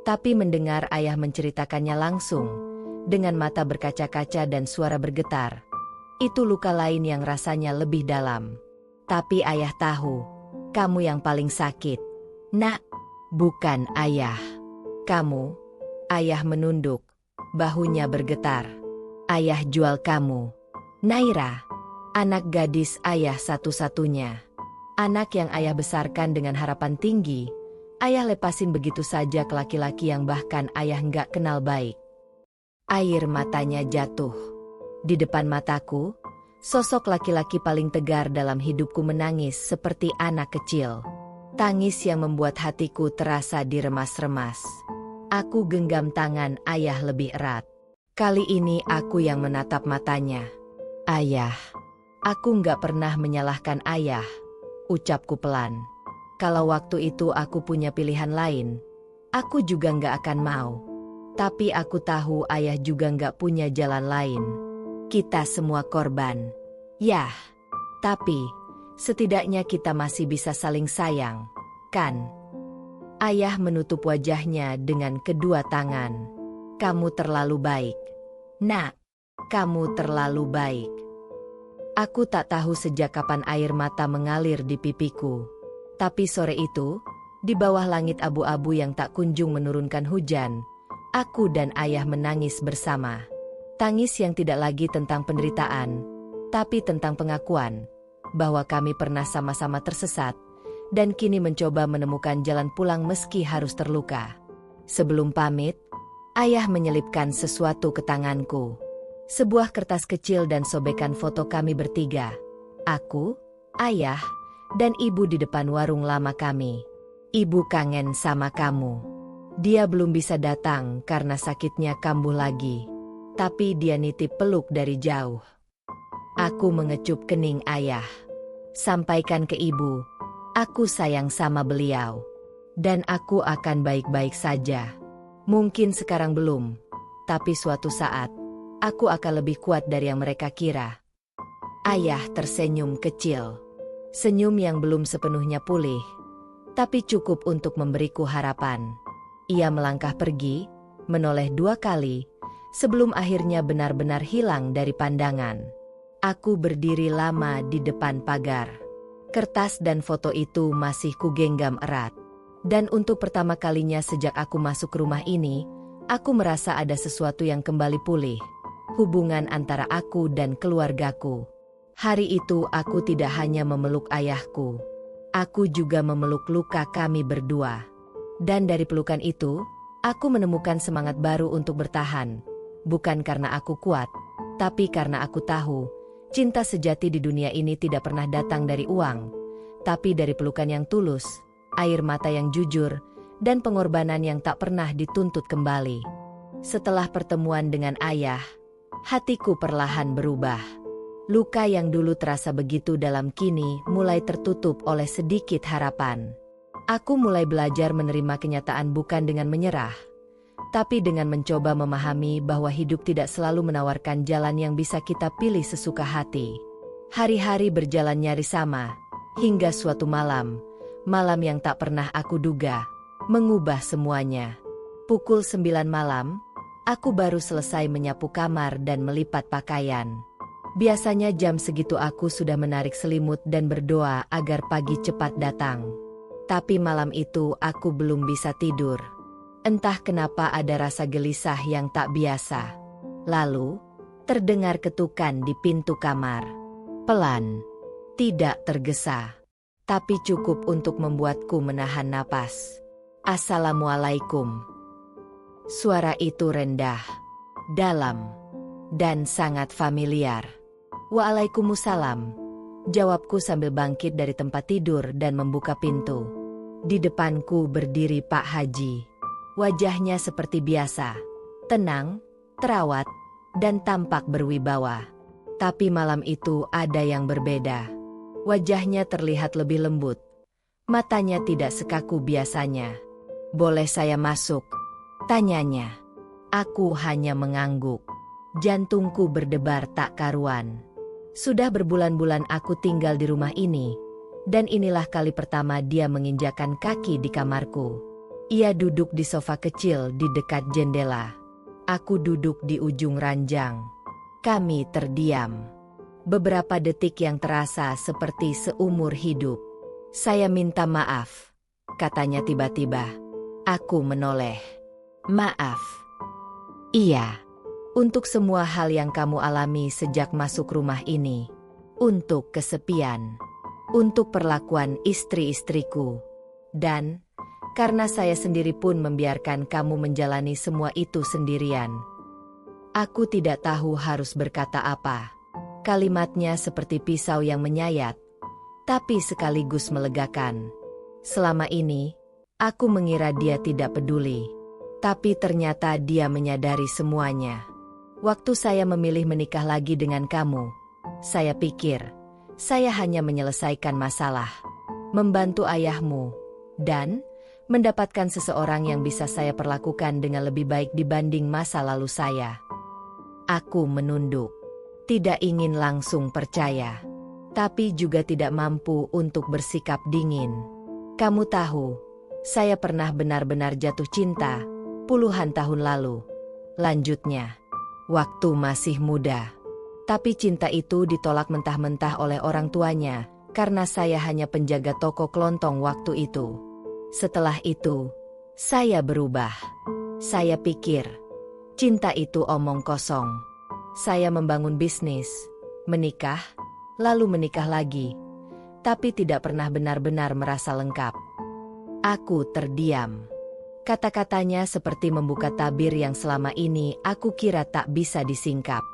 Tapi mendengar ayah menceritakannya langsung, dengan mata berkaca-kaca dan suara bergetar, itu luka lain yang rasanya lebih dalam. Tapi ayah tahu, kamu yang paling sakit. Nak, bukan ayah. Kamu, ayah menunduk, bahunya bergetar. Ayah jual kamu. Naira, anak gadis ayah satu-satunya. Anak yang ayah besarkan dengan harapan tinggi, ayah lepasin begitu saja ke laki-laki yang bahkan ayah nggak kenal baik. Air matanya jatuh. Di depan mataku, sosok laki-laki paling tegar dalam hidupku menangis seperti anak kecil. Tangis yang membuat hatiku terasa diremas-remas. Aku genggam tangan ayah lebih erat. Kali ini aku yang menatap matanya. Ayah. Aku nggak pernah menyalahkan ayah, ucapku pelan. Kalau waktu itu aku punya pilihan lain, aku juga nggak akan mau. Tapi aku tahu ayah juga nggak punya jalan lain. Kita semua korban. Yah, tapi setidaknya kita masih bisa saling sayang, kan? Ayah menutup wajahnya dengan kedua tangan. Kamu terlalu baik. Nak, kamu terlalu baik. Aku tak tahu sejak kapan air mata mengalir di pipiku. Tapi sore itu, di bawah langit abu-abu yang tak kunjung menurunkan hujan, aku dan ayah menangis bersama. Tangis yang tidak lagi tentang penderitaan, tapi tentang pengakuan bahwa kami pernah sama-sama tersesat dan kini mencoba menemukan jalan pulang meski harus terluka. Sebelum pamit, ayah menyelipkan sesuatu ke tanganku. Sebuah kertas kecil dan sobekan foto kami bertiga. Aku, ayah, dan ibu di depan warung lama kami. Ibu kangen sama kamu. Dia belum bisa datang karena sakitnya kambuh lagi. Tapi dia nitip peluk dari jauh. Aku mengecup kening ayah. Sampaikan ke ibu, aku sayang sama beliau. Dan aku akan baik-baik saja. Mungkin sekarang belum, tapi suatu saat, aku akan lebih kuat dari yang mereka kira. Ayah tersenyum kecil. Senyum yang belum sepenuhnya pulih, tapi cukup untuk memberiku harapan. Ia melangkah pergi, menoleh 2 kali, sebelum akhirnya benar-benar hilang dari pandangan. Aku berdiri lama di depan pagar. Kertas dan foto itu masih kugenggam erat. Dan untuk pertama kalinya sejak aku masuk ke rumah ini, aku merasa ada sesuatu yang kembali pulih. Hubungan antara aku dan keluargaku. Hari itu aku tidak hanya memeluk ayahku. Aku juga memeluk luka kami berdua. Dan dari pelukan itu, aku menemukan semangat baru untuk bertahan. Bukan karena aku kuat, tapi karena aku tahu, cinta sejati di dunia ini tidak pernah datang dari uang, tapi dari pelukan yang tulus, air mata yang jujur, dan pengorbanan yang tak pernah dituntut kembali. Setelah pertemuan dengan ayah, hatiku perlahan berubah. Luka yang dulu terasa begitu dalam kini mulai tertutup oleh sedikit harapan. Aku mulai belajar menerima kenyataan bukan dengan menyerah, tapi dengan mencoba memahami bahwa hidup tidak selalu menawarkan jalan yang bisa kita pilih sesuka hati. Hari-hari berjalan nyaris sama, hingga suatu malam yang tak pernah aku duga, mengubah semuanya. Pukul 9 malam, aku baru selesai menyapu kamar dan melipat pakaian. Biasanya jam segitu aku sudah menarik selimut dan berdoa agar pagi cepat datang. Tapi malam itu aku belum bisa tidur. Entah kenapa ada rasa gelisah yang tak biasa. Lalu, terdengar ketukan di pintu kamar. Pelan, tidak tergesa, tapi cukup untuk membuatku menahan napas. Assalamualaikum. Suara itu rendah, dalam, dan sangat familiar. Waalaikumsalam, jawabku sambil bangkit dari tempat tidur dan membuka pintu. Di depanku berdiri Pak Haji. Wajahnya seperti biasa, tenang, terawat, dan tampak berwibawa. Tapi malam itu ada yang berbeda. Wajahnya terlihat lebih lembut. Matanya tidak sekaku biasanya. "Boleh saya masuk?" tanyanya. Aku hanya mengangguk. Jantungku berdebar tak karuan. Sudah berbulan-bulan aku tinggal di rumah ini, dan inilah kali pertama dia menginjakkan kaki di kamarku. Ia duduk di sofa kecil di dekat jendela. Aku duduk di ujung ranjang. Kami terdiam. Beberapa detik yang terasa seperti seumur hidup. "Saya minta maaf," katanya tiba-tiba. Aku menoleh. "Maaf?" "Iya. Untuk semua hal yang kamu alami sejak masuk rumah ini. Untuk kesepian. Untuk perlakuan istri-istriku. Dan karena saya sendiri pun membiarkan kamu menjalani semua itu sendirian." Aku tidak tahu harus berkata apa. Kalimatnya seperti pisau yang menyayat, tapi sekaligus melegakan. Selama ini, aku mengira dia tidak peduli. Tapi ternyata dia menyadari semuanya. Waktu saya memilih menikah lagi dengan kamu, saya pikir, saya hanya menyelesaikan masalah, membantu ayahmu, dan mendapatkan seseorang yang bisa saya perlakukan dengan lebih baik dibanding masa lalu saya. Aku menunduk. Tidak ingin langsung percaya, tapi juga tidak mampu untuk bersikap dingin. "Kamu tahu, saya pernah benar-benar jatuh cinta puluhan tahun lalu," lanjutnya. "Waktu masih muda. Tapi cinta itu ditolak mentah-mentah oleh orang tuanya, karena saya hanya penjaga toko kelontong waktu itu. Setelah itu, saya berubah. Saya pikir, cinta itu omong kosong. Saya membangun bisnis, menikah, lalu menikah lagi, tapi tidak pernah benar-benar merasa lengkap." Aku terdiam. Kata-katanya seperti membuka tabir yang selama ini aku kira tak bisa disingkap.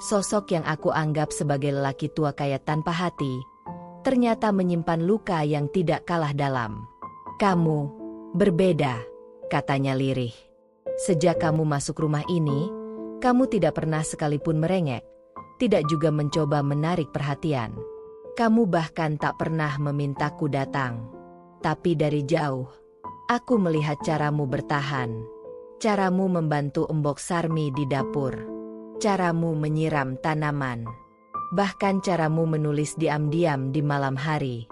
Sosok yang aku anggap sebagai lelaki tua kaya tanpa hati, ternyata menyimpan luka yang tidak kalah dalam. "Kamu berbeda," katanya lirih. "Sejak kamu masuk rumah ini, kamu tidak pernah sekalipun merengek, tidak juga mencoba menarik perhatian. Kamu bahkan tak pernah memintaku datang. Tapi dari jauh, aku melihat caramu bertahan. Caramu membantu Embok Sarmi di dapur. Caramu menyiram tanaman. Bahkan caramu menulis diam-diam di malam hari."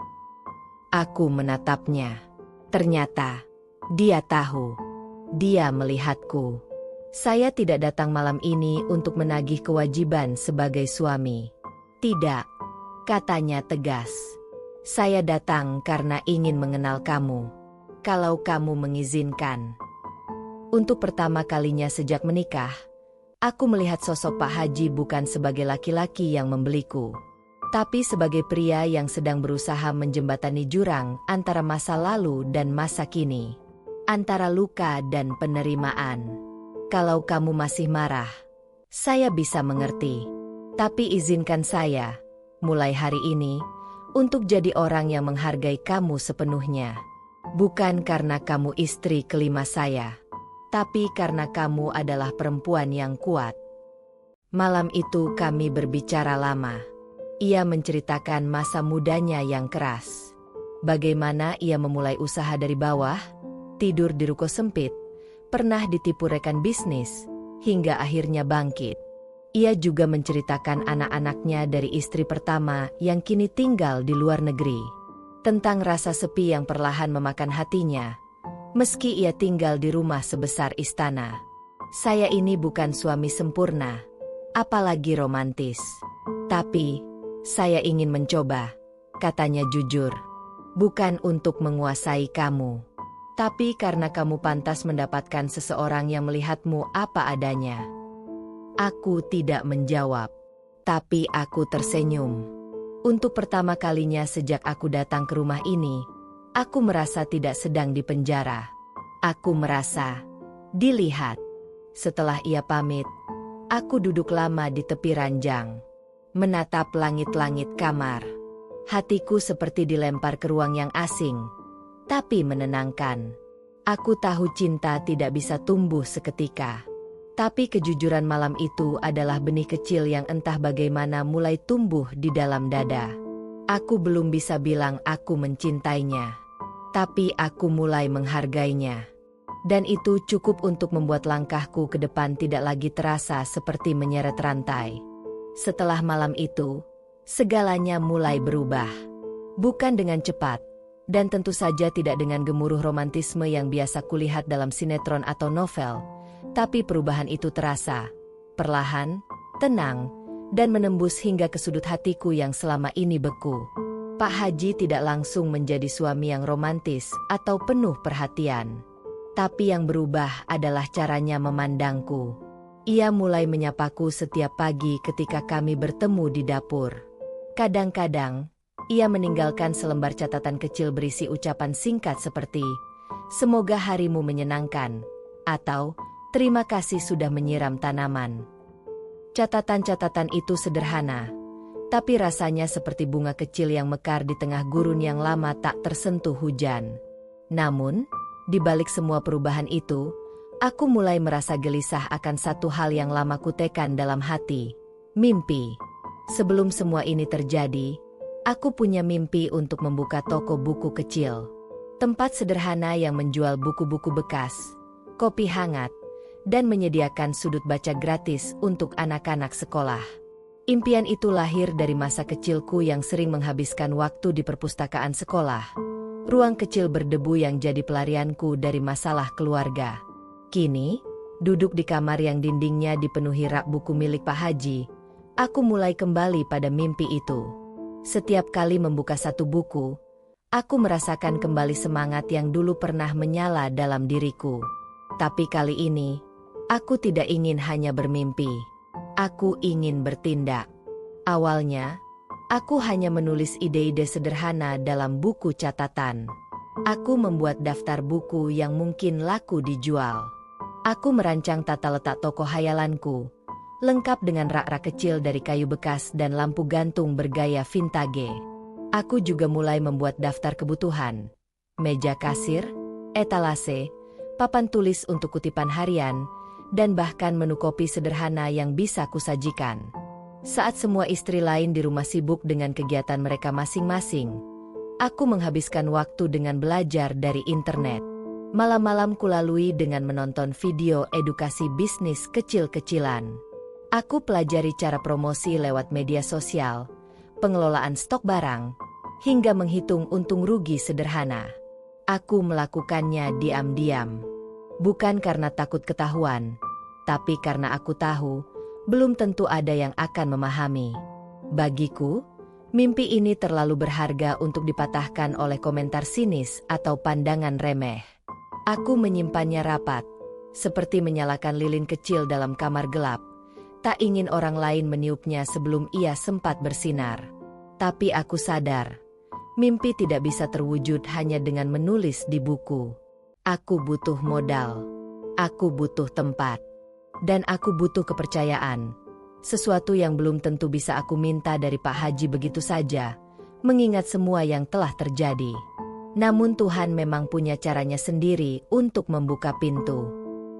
Aku menatapnya. Ternyata, dia tahu. Dia melihatku. Saya tidak datang malam ini untuk menagih kewajiban sebagai suami. "Tidak," katanya tegas. "Saya datang karena ingin mengenal kamu. Kalau kamu mengizinkan." Untuk pertama kalinya sejak menikah, aku melihat sosok Pak Haji bukan sebagai laki-laki yang membeliku, tapi sebagai pria yang sedang berusaha menjembatani jurang antara masa lalu dan masa kini, antara luka dan penerimaan. "Kalau kamu masih marah, saya bisa mengerti. Tapi izinkan saya, mulai hari ini, untuk jadi orang yang menghargai kamu sepenuhnya. Bukan karena kamu istri kelima saya, tapi karena kamu adalah perempuan yang kuat." Malam itu kami berbicara lama. Ia menceritakan masa mudanya yang keras. Bagaimana ia memulai usaha dari bawah, tidur di ruko sempit, pernah ditipu rekan bisnis, hingga akhirnya bangkit. Ia juga menceritakan anak-anaknya dari istri pertama yang kini tinggal di luar negeri. Tentang rasa sepi yang perlahan memakan hatinya, meski ia tinggal di rumah sebesar istana. "Saya ini bukan suami sempurna, apalagi romantis. Tapi, saya ingin mencoba," katanya jujur. "Bukan untuk menguasai kamu, tapi karena kamu pantas mendapatkan seseorang yang melihatmu apa adanya." Aku tidak menjawab, tapi aku tersenyum. Untuk pertama kalinya sejak aku datang ke rumah ini, aku merasa tidak sedang dipenjara. Aku merasa dilihat. Setelah ia pamit, aku duduk lama di tepi ranjang, menatap langit-langit kamar. Hatiku seperti dilempar ke ruang yang asing, tapi menenangkan. Aku tahu cinta tidak bisa tumbuh seketika. Tapi kejujuran malam itu adalah benih kecil yang entah bagaimana mulai tumbuh di dalam dada. Aku belum bisa bilang aku mencintainya. Tapi aku mulai menghargainya. Dan itu cukup untuk membuat langkahku ke depan tidak lagi terasa seperti menyeret rantai. Setelah malam itu, segalanya mulai berubah. Bukan dengan cepat, dan tentu saja tidak dengan gemuruh romantisme yang biasa kulihat dalam sinetron atau novel, tapi perubahan itu terasa, perlahan, tenang, dan menembus hingga ke sudut hatiku yang selama ini beku. Pak Haji tidak langsung menjadi suami yang romantis atau penuh perhatian. Tapi yang berubah adalah caranya memandangku. Ia mulai menyapaku setiap pagi ketika kami bertemu di dapur. Kadang-kadang, ia meninggalkan selembar catatan kecil berisi ucapan singkat seperti, "Semoga harimu menyenangkan," atau "Terima kasih sudah menyiram tanaman." Catatan-catatan itu sederhana, tapi rasanya seperti bunga kecil yang mekar di tengah gurun yang lama tak tersentuh hujan. Namun, di balik semua perubahan itu, aku mulai merasa gelisah akan satu hal yang lama kutekan dalam hati, mimpi. Sebelum semua ini terjadi, aku punya mimpi untuk membuka toko buku kecil. Tempat sederhana yang menjual buku-buku bekas, kopi hangat, dan menyediakan sudut baca gratis untuk anak-anak sekolah. Impian itu lahir dari masa kecilku yang sering menghabiskan waktu di perpustakaan sekolah. Ruang kecil berdebu yang jadi pelarianku dari masalah keluarga. Kini, duduk di kamar yang dindingnya dipenuhi rak buku milik Pak Haji, aku mulai kembali pada mimpi itu. Setiap kali membuka satu buku, aku merasakan kembali semangat yang dulu pernah menyala dalam diriku. Tapi kali ini, aku tidak ingin hanya bermimpi. Aku ingin bertindak. Awalnya, aku hanya menulis ide-ide sederhana dalam buku catatan. Aku membuat daftar buku yang mungkin laku dijual. Aku merancang tata letak toko hayalanku, lengkap dengan rak-rak kecil dari kayu bekas dan lampu gantung bergaya vintage. Aku juga mulai membuat daftar kebutuhan, meja kasir, etalase, papan tulis untuk kutipan harian, dan bahkan menu kopi sederhana yang bisa kusajikan. Saat semua istri lain di rumah sibuk dengan kegiatan mereka masing-masing, aku menghabiskan waktu dengan belajar dari internet. Malam-malam kulalui dengan menonton video edukasi bisnis kecil-kecilan. Aku pelajari cara promosi lewat media sosial, pengelolaan stok barang, hingga menghitung untung rugi sederhana. Aku melakukannya diam-diam. Bukan karena takut ketahuan, tapi karena aku tahu, belum tentu ada yang akan memahami. Bagiku, mimpi ini terlalu berharga untuk dipatahkan oleh komentar sinis atau pandangan remeh. Aku menyimpannya rapat, seperti menyalakan lilin kecil dalam kamar gelap. Tak ingin orang lain meniupnya sebelum ia sempat bersinar. Tapi aku sadar, mimpi tidak bisa terwujud hanya dengan menulis di buku. Aku butuh modal, aku butuh tempat, dan aku butuh kepercayaan. Sesuatu yang belum tentu bisa aku minta dari Pak Haji begitu saja, mengingat semua yang telah terjadi. Namun Tuhan memang punya caranya sendiri untuk membuka pintu.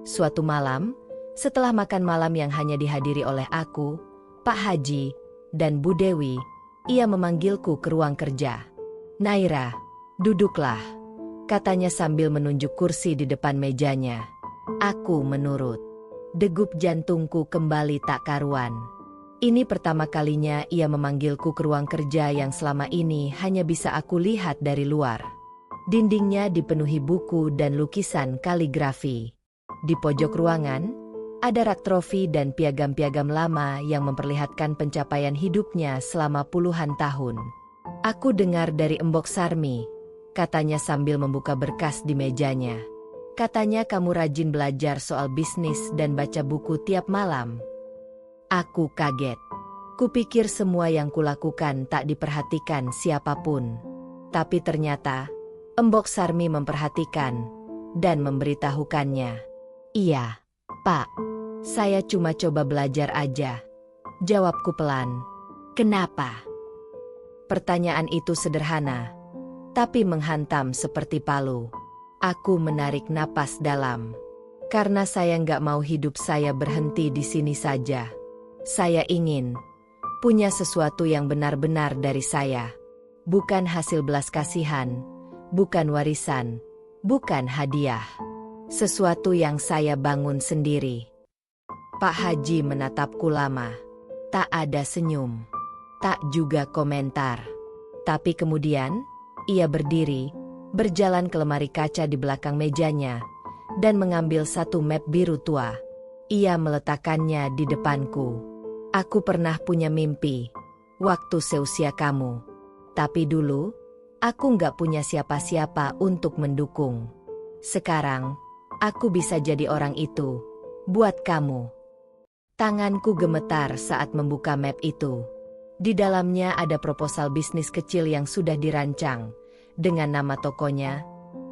Suatu malam, setelah makan malam yang hanya dihadiri oleh aku, Pak Haji, dan Bu Dewi, ia memanggilku ke ruang kerja. "Naira, duduklah," katanya sambil menunjuk kursi di depan mejanya. Aku menurut. Degup jantungku kembali tak karuan. Ini pertama kalinya ia memanggilku ke ruang kerja yang selama ini hanya bisa aku lihat dari luar. Dindingnya dipenuhi buku dan lukisan kaligrafi. Di pojok ruangan, ada rak trofi dan piagam-piagam lama yang memperlihatkan pencapaian hidupnya selama puluhan tahun. "Aku dengar dari Embok Sarmi," katanya sambil membuka berkas di mejanya. "Katanya kamu rajin belajar soal bisnis dan baca buku tiap malam." Aku kaget. Kupikir semua yang kulakukan tak diperhatikan siapapun. Tapi ternyata, Embok Sarmi memperhatikan dan memberitahukannya. "Iya, Pak. Saya cuma coba belajar aja," jawabku pelan. "Kenapa?" Pertanyaan itu sederhana, tapi menghantam seperti palu. Aku menarik napas dalam. Karena saya nggak mau hidup saya berhenti di sini saja. Saya ingin punya sesuatu yang benar-benar dari saya. Bukan hasil belas kasihan, Bukan warisan, bukan hadiah. Sesuatu yang saya bangun sendiri. Pak Haji menatapku lama. Tak ada senyum. Tak juga komentar. Tapi kemudian, ia berdiri, berjalan ke lemari kaca di belakang mejanya, dan mengambil satu map biru tua. Ia meletakkannya di depanku. Aku pernah punya mimpi, waktu seusia kamu. Tapi dulu, aku nggak punya siapa-siapa untuk mendukung. Sekarang, aku bisa jadi orang itu, buat kamu. Tanganku gemetar saat membuka map itu. Di dalamnya ada proposal bisnis kecil yang sudah dirancang, dengan nama tokonya,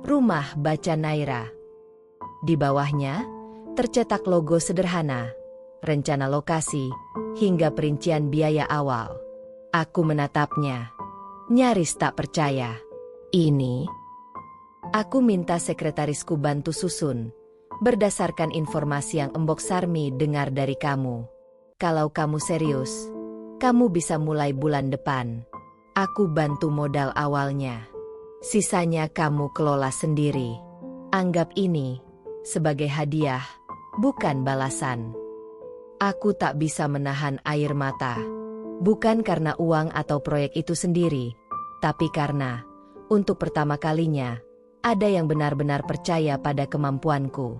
Rumah Baca Naira. Di bawahnya, tercetak logo sederhana, rencana lokasi, hingga perincian biaya awal. Aku menatapnya, nyaris tak percaya. Ini? Aku minta sekretarisku bantu susun, berdasarkan informasi yang Embok Sarmi dengar dari kamu. Kalau kamu serius, kamu bisa mulai bulan depan. Aku bantu modal awalnya. Sisanya kamu kelola sendiri. Anggap ini sebagai hadiah, bukan balasan. Aku tak bisa menahan air mata. Bukan karena uang atau proyek itu sendiri, tapi karena, untuk pertama kalinya, ada yang benar-benar percaya pada kemampuanku.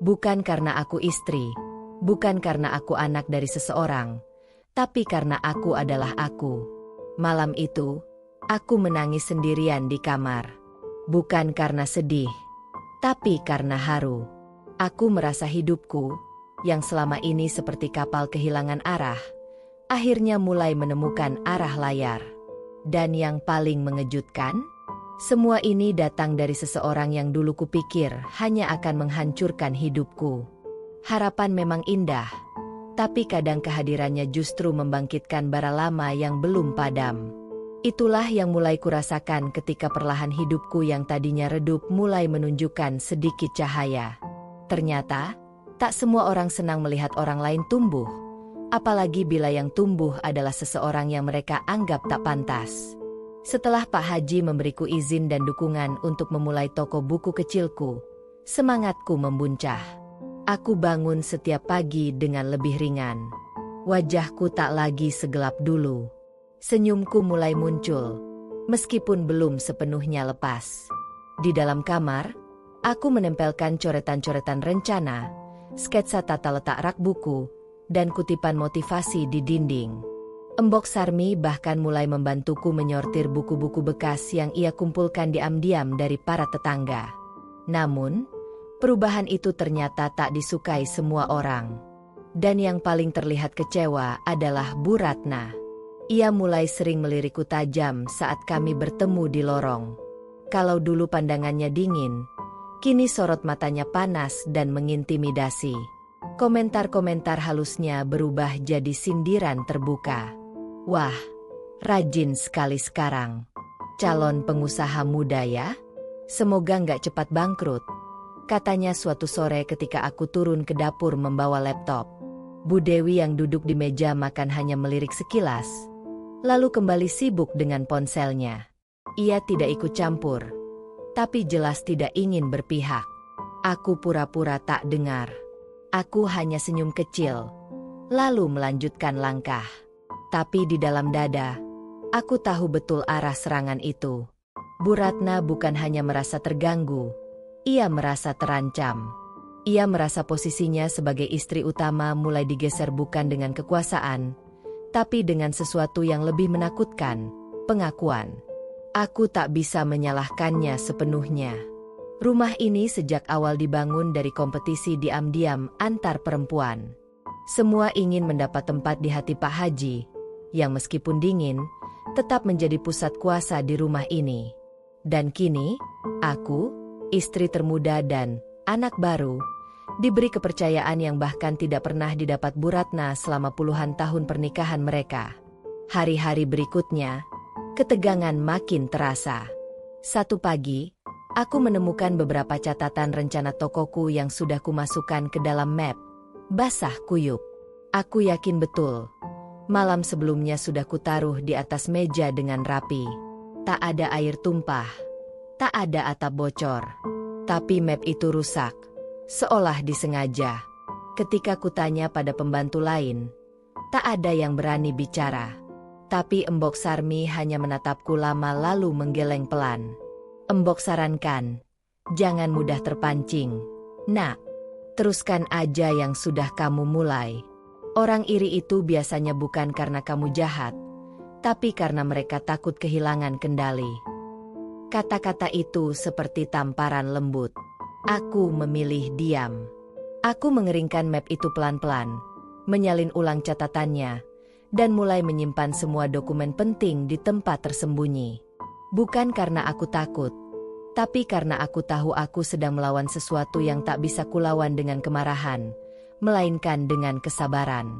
Bukan karena aku istri, bukan karena aku anak dari seseorang, tapi karena aku adalah aku. Malam itu, aku menangis sendirian di kamar. Bukan karena sedih, tapi karena haru. Aku merasa hidupku, yang selama ini seperti kapal kehilangan arah, akhirnya mulai menemukan arah layar. Dan yang paling mengejutkan, semua ini datang dari seseorang yang dulu kupikir hanya akan menghancurkan hidupku. Harapan memang indah, tapi kadang kehadirannya justru membangkitkan bara lama yang belum padam. Itulah yang mulai kurasakan ketika perlahan hidupku yang tadinya redup mulai menunjukkan sedikit cahaya. Ternyata, tak semua orang senang melihat orang lain tumbuh, apalagi bila yang tumbuh adalah seseorang yang mereka anggap tak pantas. Setelah Pak Haji memberiku izin dan dukungan untuk memulai toko buku kecilku, semangatku membuncah. Aku bangun setiap pagi dengan lebih ringan. Wajahku tak lagi segelap dulu. Senyumku mulai muncul, meskipun belum sepenuhnya lepas. Di dalam kamar, aku menempelkan coretan-coretan rencana, sketsa tata letak rak buku, dan kutipan motivasi di dinding. Embok Sarmi bahkan mulai membantuku menyortir buku-buku bekas yang ia kumpulkan diam-diam dari para tetangga. Namun, perubahan itu ternyata tak disukai semua orang. Dan yang paling terlihat kecewa adalah Bu Ratna. Ia mulai sering melirikku tajam saat kami bertemu di lorong. Kalau dulu pandangannya dingin, kini sorot matanya panas dan mengintimidasi. Komentar-komentar halusnya berubah jadi sindiran terbuka. Wah, rajin sekali sekarang. Calon pengusaha muda ya? Semoga nggak cepat bangkrut, katanya suatu sore ketika aku turun ke dapur membawa laptop. Bu Dewi yang duduk di meja makan hanya melirik sekilas, lalu kembali sibuk dengan ponselnya. Ia tidak ikut campur, tapi jelas tidak ingin berpihak. Aku pura-pura tak dengar. Aku hanya senyum kecil, lalu melanjutkan langkah. Tapi di dalam dada, aku tahu betul arah serangan itu. Bu Ratna bukan hanya merasa terganggu, ia merasa terancam. Ia merasa posisinya sebagai istri utama mulai digeser bukan dengan kekuasaan, tapi dengan sesuatu yang lebih menakutkan, pengakuan. Aku tak bisa menyalahkannya sepenuhnya. Rumah ini sejak awal dibangun dari kompetisi diam-diam antar perempuan. Semua ingin mendapat tempat di hati Pak Haji, yang meskipun dingin, tetap menjadi pusat kuasa di rumah ini. Dan kini, aku, istri termuda dan anak baru, diberi kepercayaan yang bahkan tidak pernah didapat Bu Ratna selama puluhan tahun pernikahan mereka. Hari-hari berikutnya, ketegangan makin terasa. Satu pagi, aku menemukan beberapa catatan rencana tokoku yang sudah kumasukkan ke dalam map. Basah kuyup. Aku yakin betul. Malam sebelumnya sudah kutaruh di atas meja dengan rapi. Tak ada air tumpah. Tak ada atap bocor. Tapi map itu rusak. Seolah disengaja. Ketika kutanya pada pembantu lain, tak ada yang berani bicara. Tapi Embok Sarmi hanya menatapku lama lalu menggeleng pelan. Embok sarankan, jangan mudah terpancing. Nak, teruskan aja yang sudah kamu mulai. Orang iri itu biasanya bukan karena kamu jahat, tapi karena mereka takut kehilangan kendali. Kata-kata itu seperti tamparan lembut. Aku memilih diam. Aku mengeringkan map itu pelan-pelan, menyalin ulang catatannya, dan mulai menyimpan semua dokumen penting di tempat tersembunyi. Bukan karena aku takut, tapi karena aku tahu aku sedang melawan sesuatu yang tak bisa kulawan dengan kemarahan, melainkan dengan kesabaran.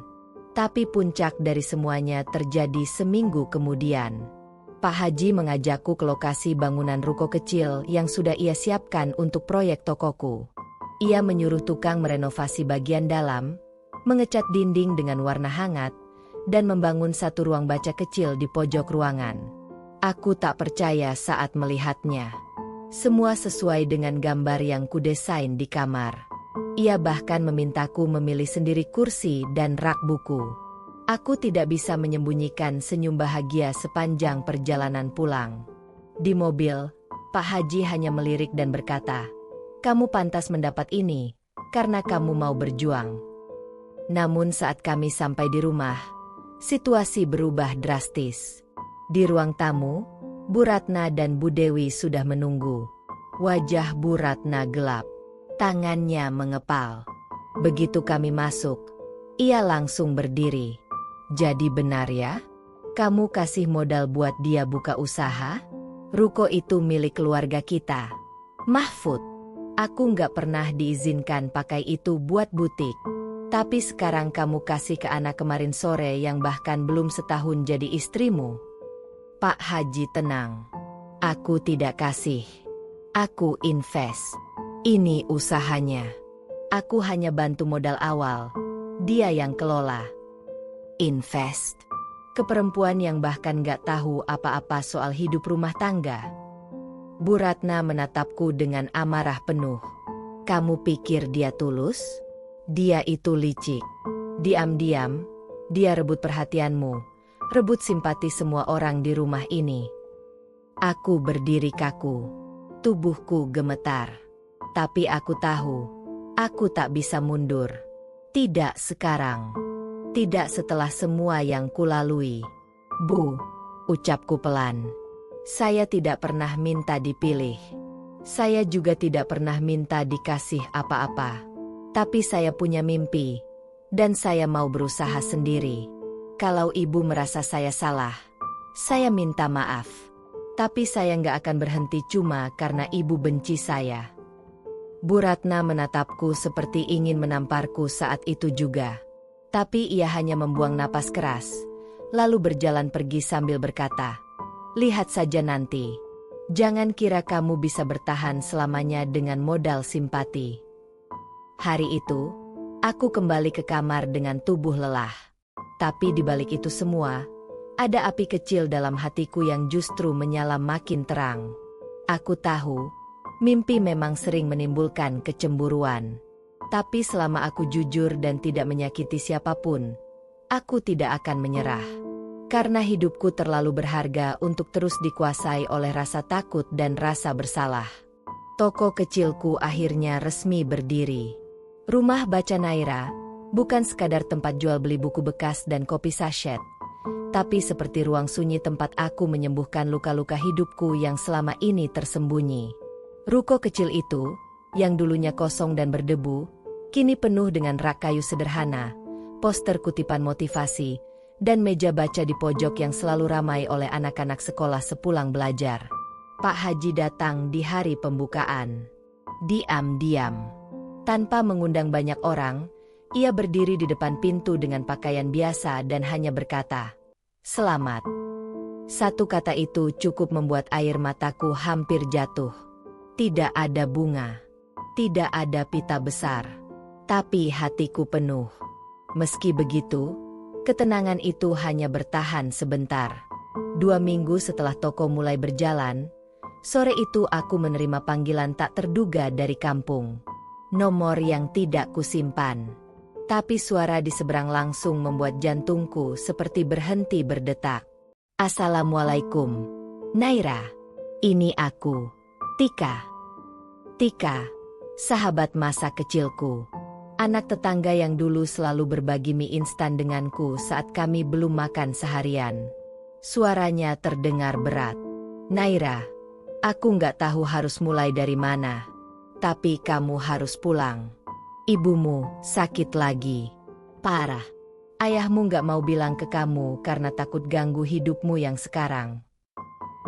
Tapi puncak dari semuanya terjadi seminggu kemudian. Pak Haji mengajakku ke lokasi bangunan ruko kecil yang sudah ia siapkan untuk proyek tokoku. Ia menyuruh tukang merenovasi bagian dalam, mengecat dinding dengan warna hangat, dan membangun satu ruang baca kecil di pojok ruangan. Aku tak percaya saat melihatnya. Semua sesuai dengan gambar yang kudesain di kamar. Ia bahkan memintaku memilih sendiri kursi dan rak buku. Aku tidak bisa menyembunyikan senyum bahagia sepanjang perjalanan pulang. Di mobil, Pak Haji hanya melirik dan berkata, "Kamu pantas mendapat ini, karena kamu mau berjuang." Namun saat kami sampai di rumah, situasi berubah drastis. Di ruang tamu, Bu Ratna dan Bu Dewi sudah menunggu. Wajah Bu Ratna gelap, tangannya mengepal. Begitu kami masuk, ia langsung berdiri. "Jadi benar ya? Kamu kasih modal buat dia buka usaha? Ruko itu milik keluarga kita. Mahfud, aku nggak pernah diizinkan pakai itu buat butik. Tapi sekarang kamu kasih ke anak kemarin sore yang bahkan belum setahun jadi istrimu." Pak Haji tenang. "Aku tidak kasih. Aku invest. Ini usahanya. Aku hanya bantu modal awal. Dia yang kelola." Invest? Ke perempuan yang bahkan gak tahu apa-apa soal hidup rumah tangga. Bu Ratna menatapku dengan amarah penuh. "Kamu pikir dia tulus? Dia itu licik. Diam-diam, dia rebut perhatianmu, rebut simpati semua orang di rumah ini." Aku berdiri kaku. Tubuhku gemetar. Tapi aku tahu, aku tak bisa mundur. Tidak sekarang. Tidak setelah semua yang kulalui. "Bu," ucapku pelan. "Saya tidak pernah minta dipilih. Saya juga tidak pernah minta dikasih apa-apa. Tapi saya punya mimpi, dan saya mau berusaha sendiri. Kalau ibu merasa saya salah, saya minta maaf. Tapi saya nggak akan berhenti cuma karena ibu benci saya." Bu Ratna menatapku seperti ingin menamparku saat itu juga. Tapi ia hanya membuang napas keras, lalu berjalan pergi sambil berkata, "Lihat saja nanti. Jangan kira kamu bisa bertahan selamanya dengan modal simpati." Hari itu, aku kembali ke kamar dengan tubuh lelah. Tapi di balik itu semua, ada api kecil dalam hatiku yang justru menyala makin terang. Aku tahu, mimpi memang sering menimbulkan kecemburuan. Tapi selama aku jujur dan tidak menyakiti siapapun, aku tidak akan menyerah. Karena hidupku terlalu berharga untuk terus dikuasai oleh rasa takut dan rasa bersalah. Toko kecilku akhirnya resmi berdiri. Rumah Baca Naira bukan sekadar tempat jual beli buku bekas dan kopi sachet, tapi seperti ruang sunyi tempat aku menyembuhkan luka-luka hidupku yang selama ini tersembunyi. Ruko kecil itu, yang dulunya kosong dan berdebu, kini penuh dengan rak kayu sederhana, poster kutipan motivasi, dan meja baca di pojok yang selalu ramai oleh anak-anak sekolah sepulang belajar. Pak Haji datang di hari pembukaan. Diam-diam, tanpa mengundang banyak orang, ia berdiri di depan pintu dengan pakaian biasa dan hanya berkata, "Selamat." Satu kata itu cukup membuat air mataku hampir jatuh. Tidak ada bunga, tidak ada pita besar. Tapi hatiku penuh. Meski begitu, ketenangan itu hanya bertahan sebentar. 2 minggu setelah toko mulai berjalan, Sore itu aku menerima panggilan tak terduga dari kampung. Nomor yang tidak kusimpan. Tapi suara di seberang langsung membuat jantungku seperti berhenti berdetak. Assalamualaikum. Naira. Ini aku. Tika. Tika. Sahabat masa kecilku. Anak tetangga yang dulu selalu berbagi mie instan denganku saat kami belum makan seharian. Suaranya terdengar berat. Naira. Aku nggak tahu harus mulai dari mana. Tapi kamu harus pulang. Ibumu sakit lagi. Parah. Ayahmu nggak mau bilang ke kamu karena takut ganggu hidupmu yang sekarang.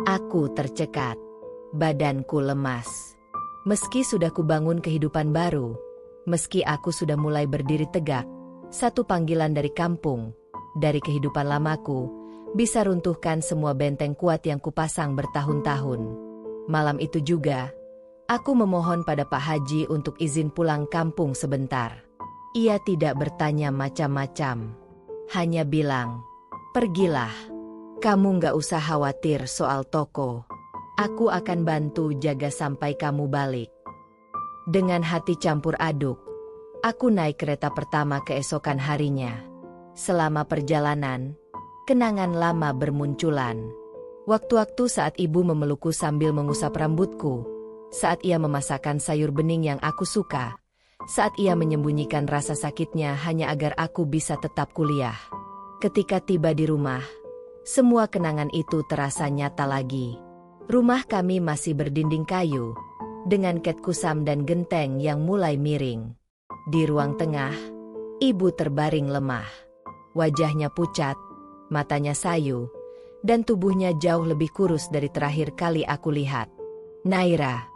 Aku tercekat. Badanku lemas. Meski sudah kubangun kehidupan baru, meski aku sudah mulai berdiri tegak, satu panggilan dari kampung, dari kehidupan lamaku, bisa runtuhkan semua benteng kuat yang kupasang bertahun-tahun. Malam itu juga, aku memohon pada Pak Haji untuk izin pulang kampung sebentar. Ia tidak bertanya macam-macam. Hanya bilang, pergilah. Kamu nggak usah khawatir soal toko. Aku akan bantu jaga sampai kamu balik. Dengan hati campur aduk, aku naik kereta pertama keesokan harinya. Selama perjalanan, kenangan lama bermunculan. Waktu-waktu saat ibu memelukku sambil mengusap rambutku, saat ia memasakkan sayur bening yang aku suka, saat ia menyembunyikan rasa sakitnya hanya agar aku bisa tetap kuliah. Ketika tiba di rumah, semua kenangan itu terasa nyata lagi. Rumah kami masih berdinding kayu, dengan ket kusam dan genteng yang mulai miring. Di ruang tengah, ibu terbaring lemah. Wajahnya pucat, matanya sayu, dan tubuhnya jauh lebih kurus dari terakhir kali aku lihat. Naira,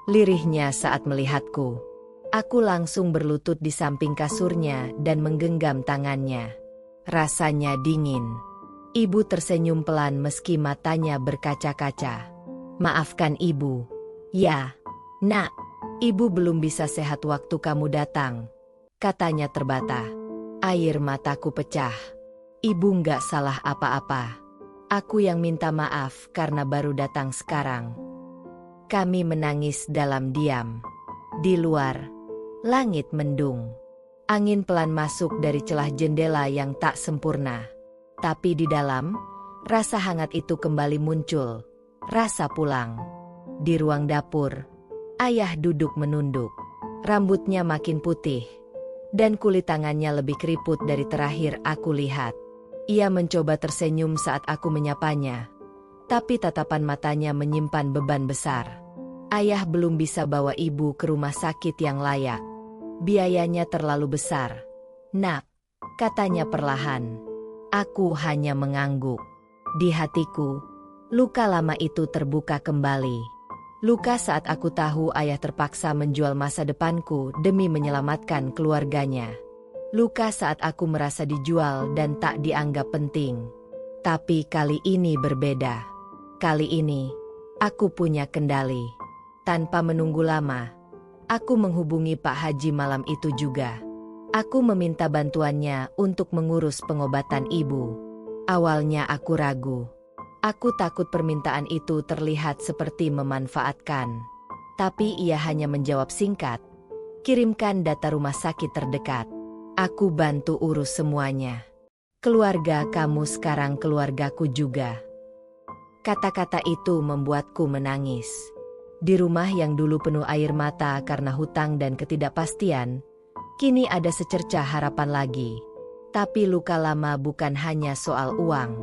lirihnya saat melihatku. Aku langsung berlutut di samping kasurnya dan menggenggam tangannya. Rasanya dingin. Ibu tersenyum pelan meski matanya berkaca-kaca. Maafkan ibu. Ya, nak. Ibu belum bisa sehat waktu kamu datang. Katanya terbata. Air mataku pecah. Ibu nggak salah apa-apa. Aku yang minta maaf karena baru datang sekarang. Kami menangis dalam diam. Di luar, langit mendung. Angin pelan masuk dari celah jendela yang tak sempurna. Tapi di dalam, rasa hangat itu kembali muncul. Rasa pulang. Di ruang dapur, ayah duduk menunduk. Rambutnya makin putih, dan kulit tangannya lebih keriput dari terakhir aku lihat. Ia mencoba tersenyum saat aku menyapanya, tapi tatapan matanya menyimpan beban besar. Ayah belum bisa bawa ibu ke rumah sakit yang layak. Biayanya terlalu besar. Nak, katanya perlahan. Aku hanya mengangguk. Di hatiku, luka lama itu terbuka kembali. Luka saat aku tahu ayah terpaksa menjual masa depanku demi menyelamatkan keluarganya. Luka saat aku merasa dijual dan tak dianggap penting. Tapi kali ini berbeda. Kali ini, aku punya kendali. Tanpa menunggu lama, aku menghubungi Pak Haji malam itu juga. Aku meminta bantuannya untuk mengurus pengobatan ibu. Awalnya aku ragu. Aku takut permintaan itu terlihat seperti memanfaatkan. Tapi ia hanya menjawab singkat, kirimkan data rumah sakit terdekat. Aku bantu urus semuanya. Keluarga kamu sekarang keluargaku juga. Kata-kata itu membuatku menangis. Di rumah yang dulu penuh air mata karena hutang dan ketidakpastian, kini ada secercah harapan lagi. Tapi luka lama bukan hanya soal uang.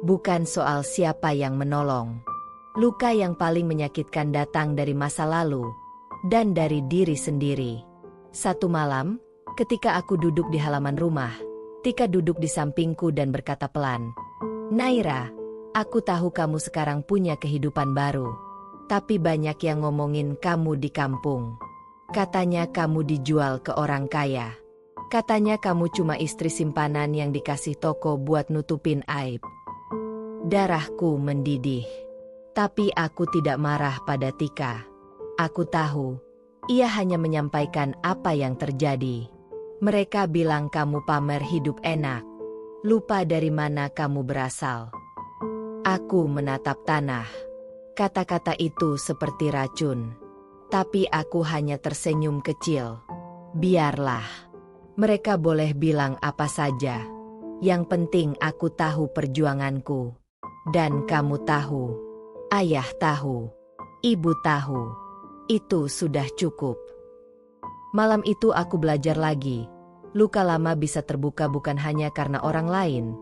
Bukan soal siapa yang menolong. Luka yang paling menyakitkan datang dari masa lalu, dan dari diri sendiri. Satu malam, ketika aku duduk di halaman rumah, Tika duduk di sampingku dan berkata pelan, Naira, aku tahu kamu sekarang punya kehidupan baru. Tapi banyak yang ngomongin kamu di kampung. Katanya kamu dijual ke orang kaya. Katanya kamu cuma istri simpanan yang dikasih toko buat nutupin aib. Darahku mendidih. Tapi aku tidak marah pada Tika. Aku tahu, ia hanya menyampaikan apa yang terjadi. Mereka bilang kamu pamer hidup enak. Lupa dari mana kamu berasal. Aku menatap tanah. Kata-kata itu seperti racun. Tapi aku hanya tersenyum kecil. Biarlah. Mereka boleh bilang apa saja. Yang penting aku tahu perjuanganku. Dan kamu tahu. Ayah tahu. Ibu tahu. Itu sudah cukup. Malam itu aku belajar lagi. Luka lama bisa terbuka bukan hanya karena orang lain,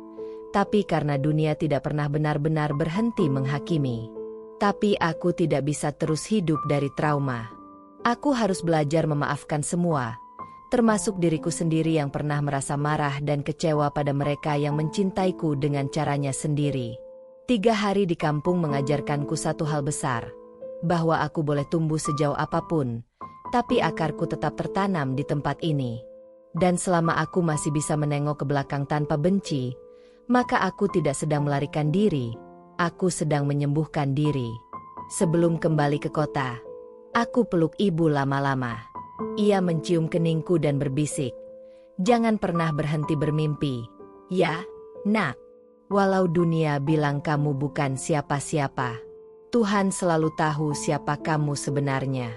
tapi karena dunia tidak pernah benar-benar berhenti menghakimi. Tapi aku tidak bisa terus hidup dari trauma. Aku harus belajar memaafkan semua, termasuk diriku sendiri yang pernah merasa marah dan kecewa pada mereka yang mencintaiku dengan caranya sendiri. 3 hari di kampung mengajarkanku satu hal besar, bahwa aku boleh tumbuh sejauh apapun, tapi akarku tetap tertanam di tempat ini. Dan selama aku masih bisa menengok ke belakang tanpa benci, maka aku tidak sedang melarikan diri. Aku sedang menyembuhkan diri. Sebelum kembali ke kota, aku peluk ibu lama-lama. Ia mencium keningku dan berbisik, "Jangan pernah berhenti bermimpi. Ya, nak. Walau dunia bilang kamu bukan siapa-siapa, Tuhan selalu tahu siapa kamu sebenarnya."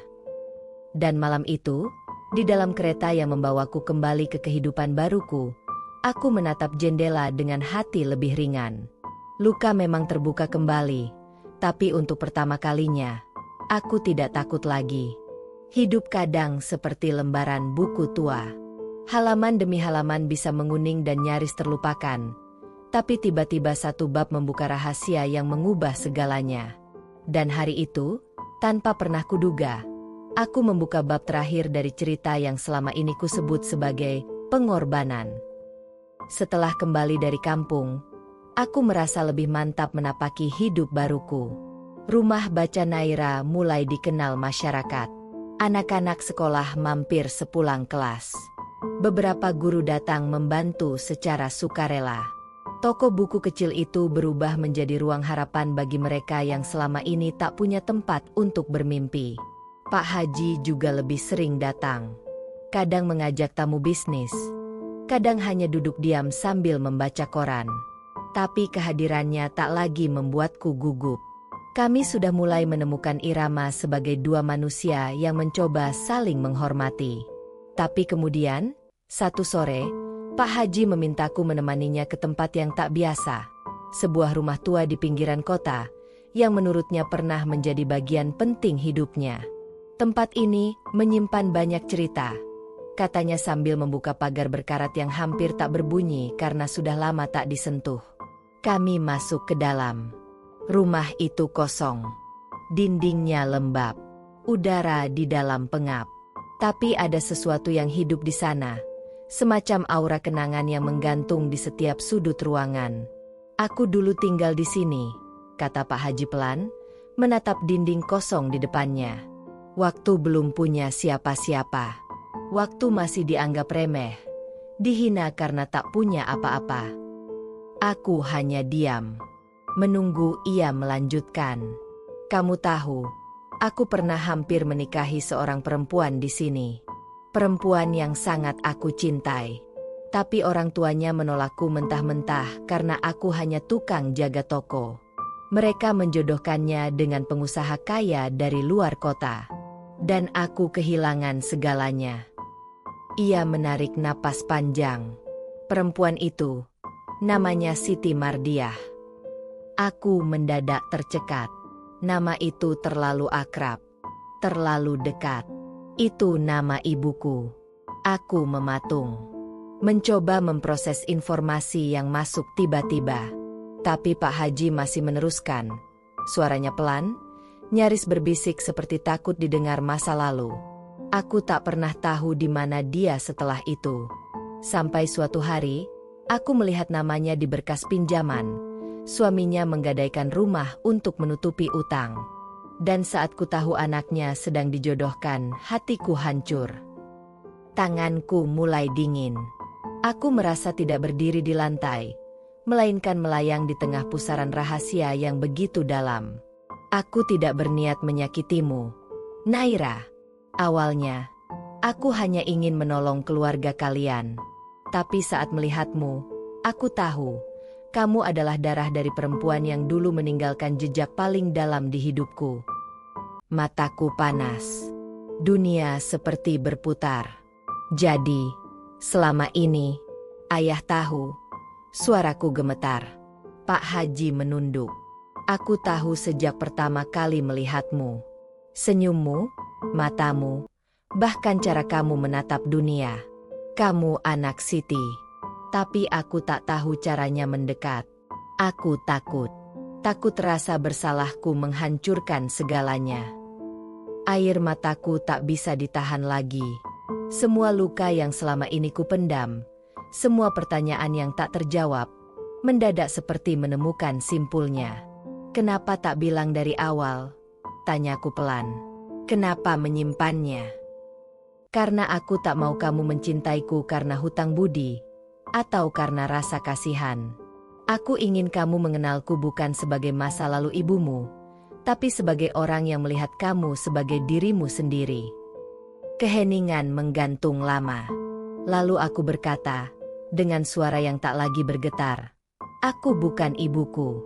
Dan malam itu, di dalam kereta yang membawaku kembali ke kehidupan baruku, aku menatap jendela dengan hati lebih ringan. Luka memang terbuka kembali, tapi untuk pertama kalinya, aku tidak takut lagi. Hidup kadang seperti lembaran buku tua. Halaman demi halaman bisa menguning dan nyaris terlupakan, tapi tiba-tiba satu bab membuka rahasia yang mengubah segalanya. Dan hari itu, tanpa pernah kuduga, aku membuka bab terakhir dari cerita yang selama ini kusebut sebagai pengorbanan. Setelah kembali dari kampung, aku merasa lebih mantap menapaki hidup baruku. Rumah baca Naira mulai dikenal masyarakat. Anak-anak sekolah mampir sepulang kelas. Beberapa guru datang membantu secara sukarela. Toko buku kecil itu berubah menjadi ruang harapan bagi mereka yang selama ini tak punya tempat untuk bermimpi. Pak Haji juga lebih sering datang. Kadang mengajak tamu bisnis, kadang hanya duduk diam sambil membaca koran. Tapi kehadirannya tak lagi membuatku gugup. Kami sudah mulai menemukan irama sebagai dua manusia yang mencoba saling menghormati. Tapi kemudian, satu sore, Pak Haji memintaku menemaninya ke tempat yang tak biasa. Sebuah rumah tua di pinggiran kota, yang menurutnya pernah menjadi bagian penting hidupnya. Tempat ini menyimpan banyak cerita, katanya sambil membuka pagar berkarat yang hampir tak berbunyi karena sudah lama tak disentuh. Kami masuk ke dalam. Rumah itu kosong. Dindingnya lembab. Udara di dalam pengap. Tapi ada sesuatu yang hidup di sana. Semacam aura kenangan yang menggantung di setiap sudut ruangan. "Aku dulu tinggal di sini," kata Pak Haji pelan, menatap dinding kosong di depannya. "Waktu belum punya siapa-siapa. Waktu masih dianggap remeh. Dihina karena tak punya apa-apa. Aku hanya diam, menunggu ia melanjutkan. Kamu tahu, aku pernah hampir menikahi seorang perempuan di sini. Perempuan yang sangat aku cintai. Tapi orang tuanya menolakku mentah-mentah karena aku hanya tukang jaga toko. Mereka menjodohkannya dengan pengusaha kaya dari luar kota. Dan aku kehilangan segalanya." Ia menarik napas panjang. Perempuan itu, namanya Siti Mardiah. Aku mendadak tercekat. Nama itu terlalu akrab, terlalu dekat. Itu nama ibuku. Aku mematung, mencoba memproses informasi yang masuk tiba-tiba. Tapi Pak Haji masih meneruskan. Suaranya pelan, nyaris berbisik seperti takut didengar masa lalu. Aku tak pernah tahu di mana dia setelah itu. Sampai suatu hari, aku melihat namanya di berkas pinjaman. Suaminya menggadaikan rumah untuk menutupi utang. Dan saat ku tahu anaknya sedang dijodohkan, hatiku hancur. Tanganku mulai dingin. Aku merasa tidak berdiri di lantai, melainkan melayang di tengah pusaran rahasia yang begitu dalam. Aku tidak berniat menyakitimu, Naira. Awalnya, aku hanya ingin menolong keluarga kalian. Tapi saat melihatmu, aku tahu, Kamu adalah darah dari perempuan yang dulu meninggalkan jejak paling dalam di hidupku. Mataku panas. Dunia seperti berputar. Jadi, selama ini, ayah tahu. Suaraku gemetar. Pak Haji menunduk. Aku tahu sejak pertama kali melihatmu. Senyummu, matamu, bahkan cara kamu menatap dunia. Kamu anak Siti. Tapi aku tak tahu caranya mendekat. Aku takut. Takut rasa bersalahku menghancurkan segalanya. Air mataku tak bisa ditahan lagi. Semua luka yang selama ini kupendam, semua pertanyaan yang tak terjawab, mendadak seperti menemukan simpulnya. Kenapa tak bilang dari awal? Tanyaku pelan. Kenapa menyimpannya? Karena aku tak mau kamu mencintaiku karena hutang budi, atau karena rasa kasihan. Aku ingin kamu mengenalku bukan sebagai masa lalu ibumu, tapi sebagai orang yang melihat kamu sebagai dirimu sendiri. Keheningan menggantung lama. Lalu aku berkata, dengan suara yang tak lagi bergetar, "Aku bukan ibuku.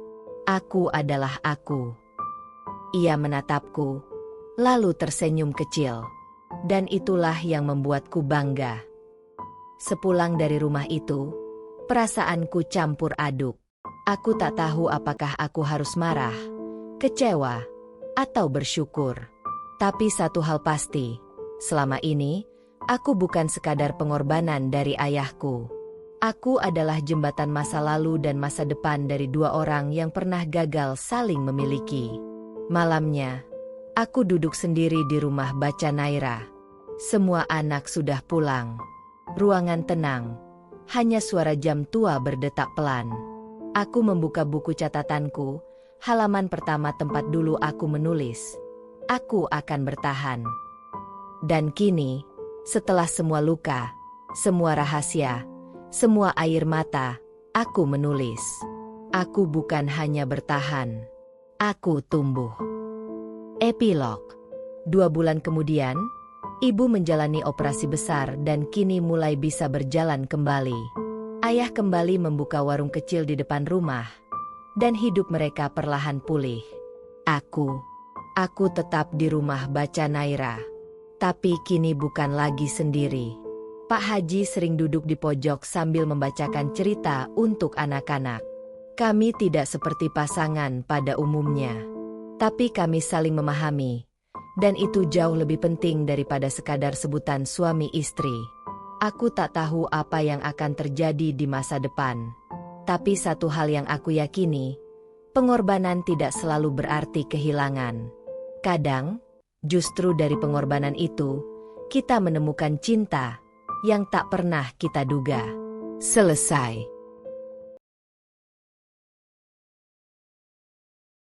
Aku adalah aku." Ia menatapku, lalu tersenyum kecil. Dan itulah yang membuatku bangga. Sepulang dari rumah itu, perasaanku campur aduk. Aku tak tahu apakah aku harus marah, kecewa, atau bersyukur. Tapi satu hal pasti, selama ini, aku bukan sekadar pengorbanan dari ayahku. Aku adalah jembatan masa lalu dan masa depan dari dua orang yang pernah gagal saling memiliki. Malamnya, aku duduk sendiri di rumah baca Naira. Semua anak sudah pulang. Ruangan tenang, hanya suara jam tua berdetak pelan. Aku membuka buku catatanku, halaman pertama tempat dulu aku menulis. Aku akan bertahan. Dan kini, setelah semua luka, semua rahasia, semua air mata, aku menulis. Aku bukan hanya bertahan. Aku tumbuh. Epilog. 2 bulan kemudian, ibu menjalani operasi besar dan kini mulai bisa berjalan kembali. Ayah kembali membuka warung kecil di depan rumah, dan hidup mereka perlahan pulih. Aku tetap di rumah baca Naira. Tapi kini bukan lagi sendiri. Pak Haji sering duduk di pojok sambil membacakan cerita untuk anak-anak. Kami tidak seperti pasangan pada umumnya. Tapi kami saling memahami. Dan itu jauh lebih penting daripada sekadar sebutan suami istri. Aku tak tahu apa yang akan terjadi di masa depan. Tapi satu hal yang aku yakini, pengorbanan tidak selalu berarti kehilangan. Kadang, justru dari pengorbanan itu, kita menemukan cinta yang tak pernah kita duga. Selesai.